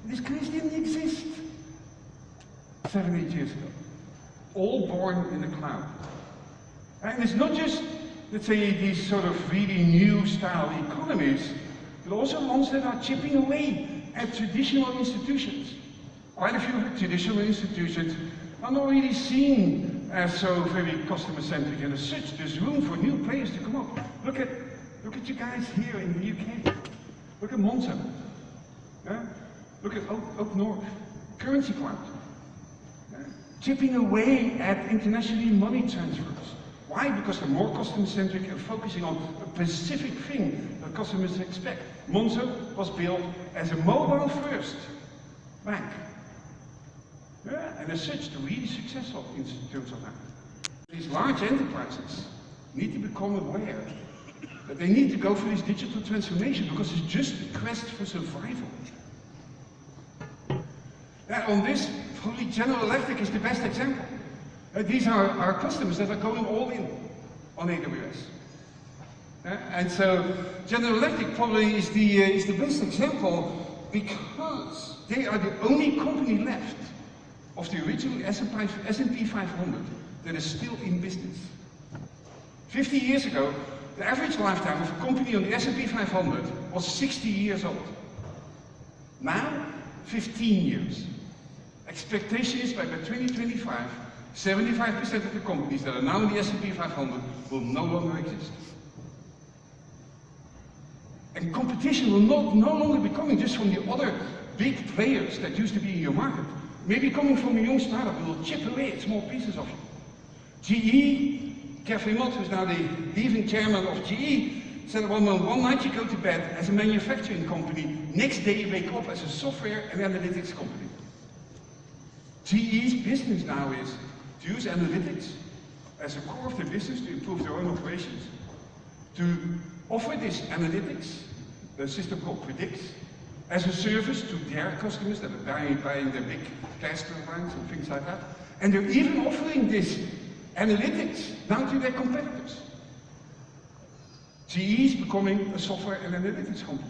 These guys didn't exist 7-8 years ago. All born in the cloud. And it's not just, let's say, these sort of really new style economies, but also ones that are chipping away at traditional institutions. Quite a few traditional institutions are not really seen as so very customer-centric, and as such, there's room for new players to come up. Look at you guys here in the UK. Look at Monzo. Yeah? Look at Oak North. Currency Cloud. Yeah? Chipping away at internationally money transfers. Why? Because they're more customer-centric and focusing on a specific thing that customers expect. Monzo was built as a mobile-first bank. Yeah? And as such, they're really successful in terms of that. These large enterprises need to become aware that they need to go for this digital transformation because it's just a quest for survival. On this, probably General Electric is the best example. These are our customers that are going all in on AWS. And so General Electric probably is the best example because they are the only company left of the original S&P 500 that is still in business. 50 years ago, the average lifetime of a company on the S&P 500 was 60 years old. Now, 15 years. Expectation is by 2025, 75% of the companies that are now in the S&P 500 will no longer exist. And competition will no longer be coming just from the other big players that used to be in your market. Maybe coming from a young startup who will chip away at small pieces of you. GE, Kevin Mott, who's now the leading chairman of GE, said one night you go to bed as a manufacturing company, next day you wake up as a software and analytics company. GE's business now is to use analytics as a core of their business to improve their own operations, to offer this analytics, the system called Predict, as a service to their customers that are buying their big gas turbines and things like that. And they're even offering this analytics down to their competitors. GE is becoming a software and analytics company.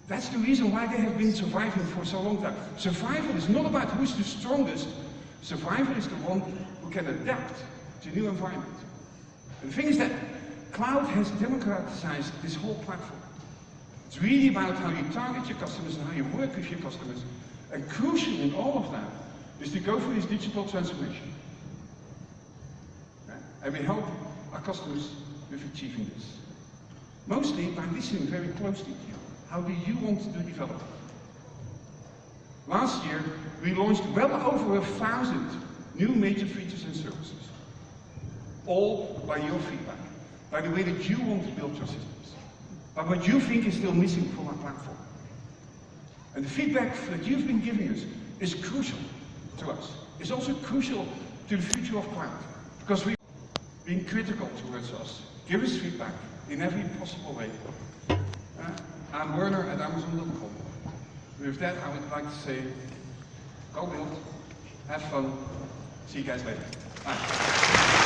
That's the reason why they have been surviving for so long time. Survival is not about who's the strongest. Survival is the one who can adapt to new environment. And the thing is that cloud has democratized this whole platform. It's really about how you target your customers and how you work with your customers. And crucial in all of that is to go for this digital transformation. And we help our customers with achieving this. Mostly by listening very closely to you. How do you want to develop? Last year, we launched well over 1,000 new major features and services. All by your feedback, by the way that you want to build your systems, by what you think is still missing from our platform. And the feedback that you've been giving us is crucial to us. It's also crucial to the future of cloud, because we've been critical towards us. Give us feedback in every possible way. I'm Werner at Amazon.com. With that, I would like to say, go build, have fun, see you guys later. Bye.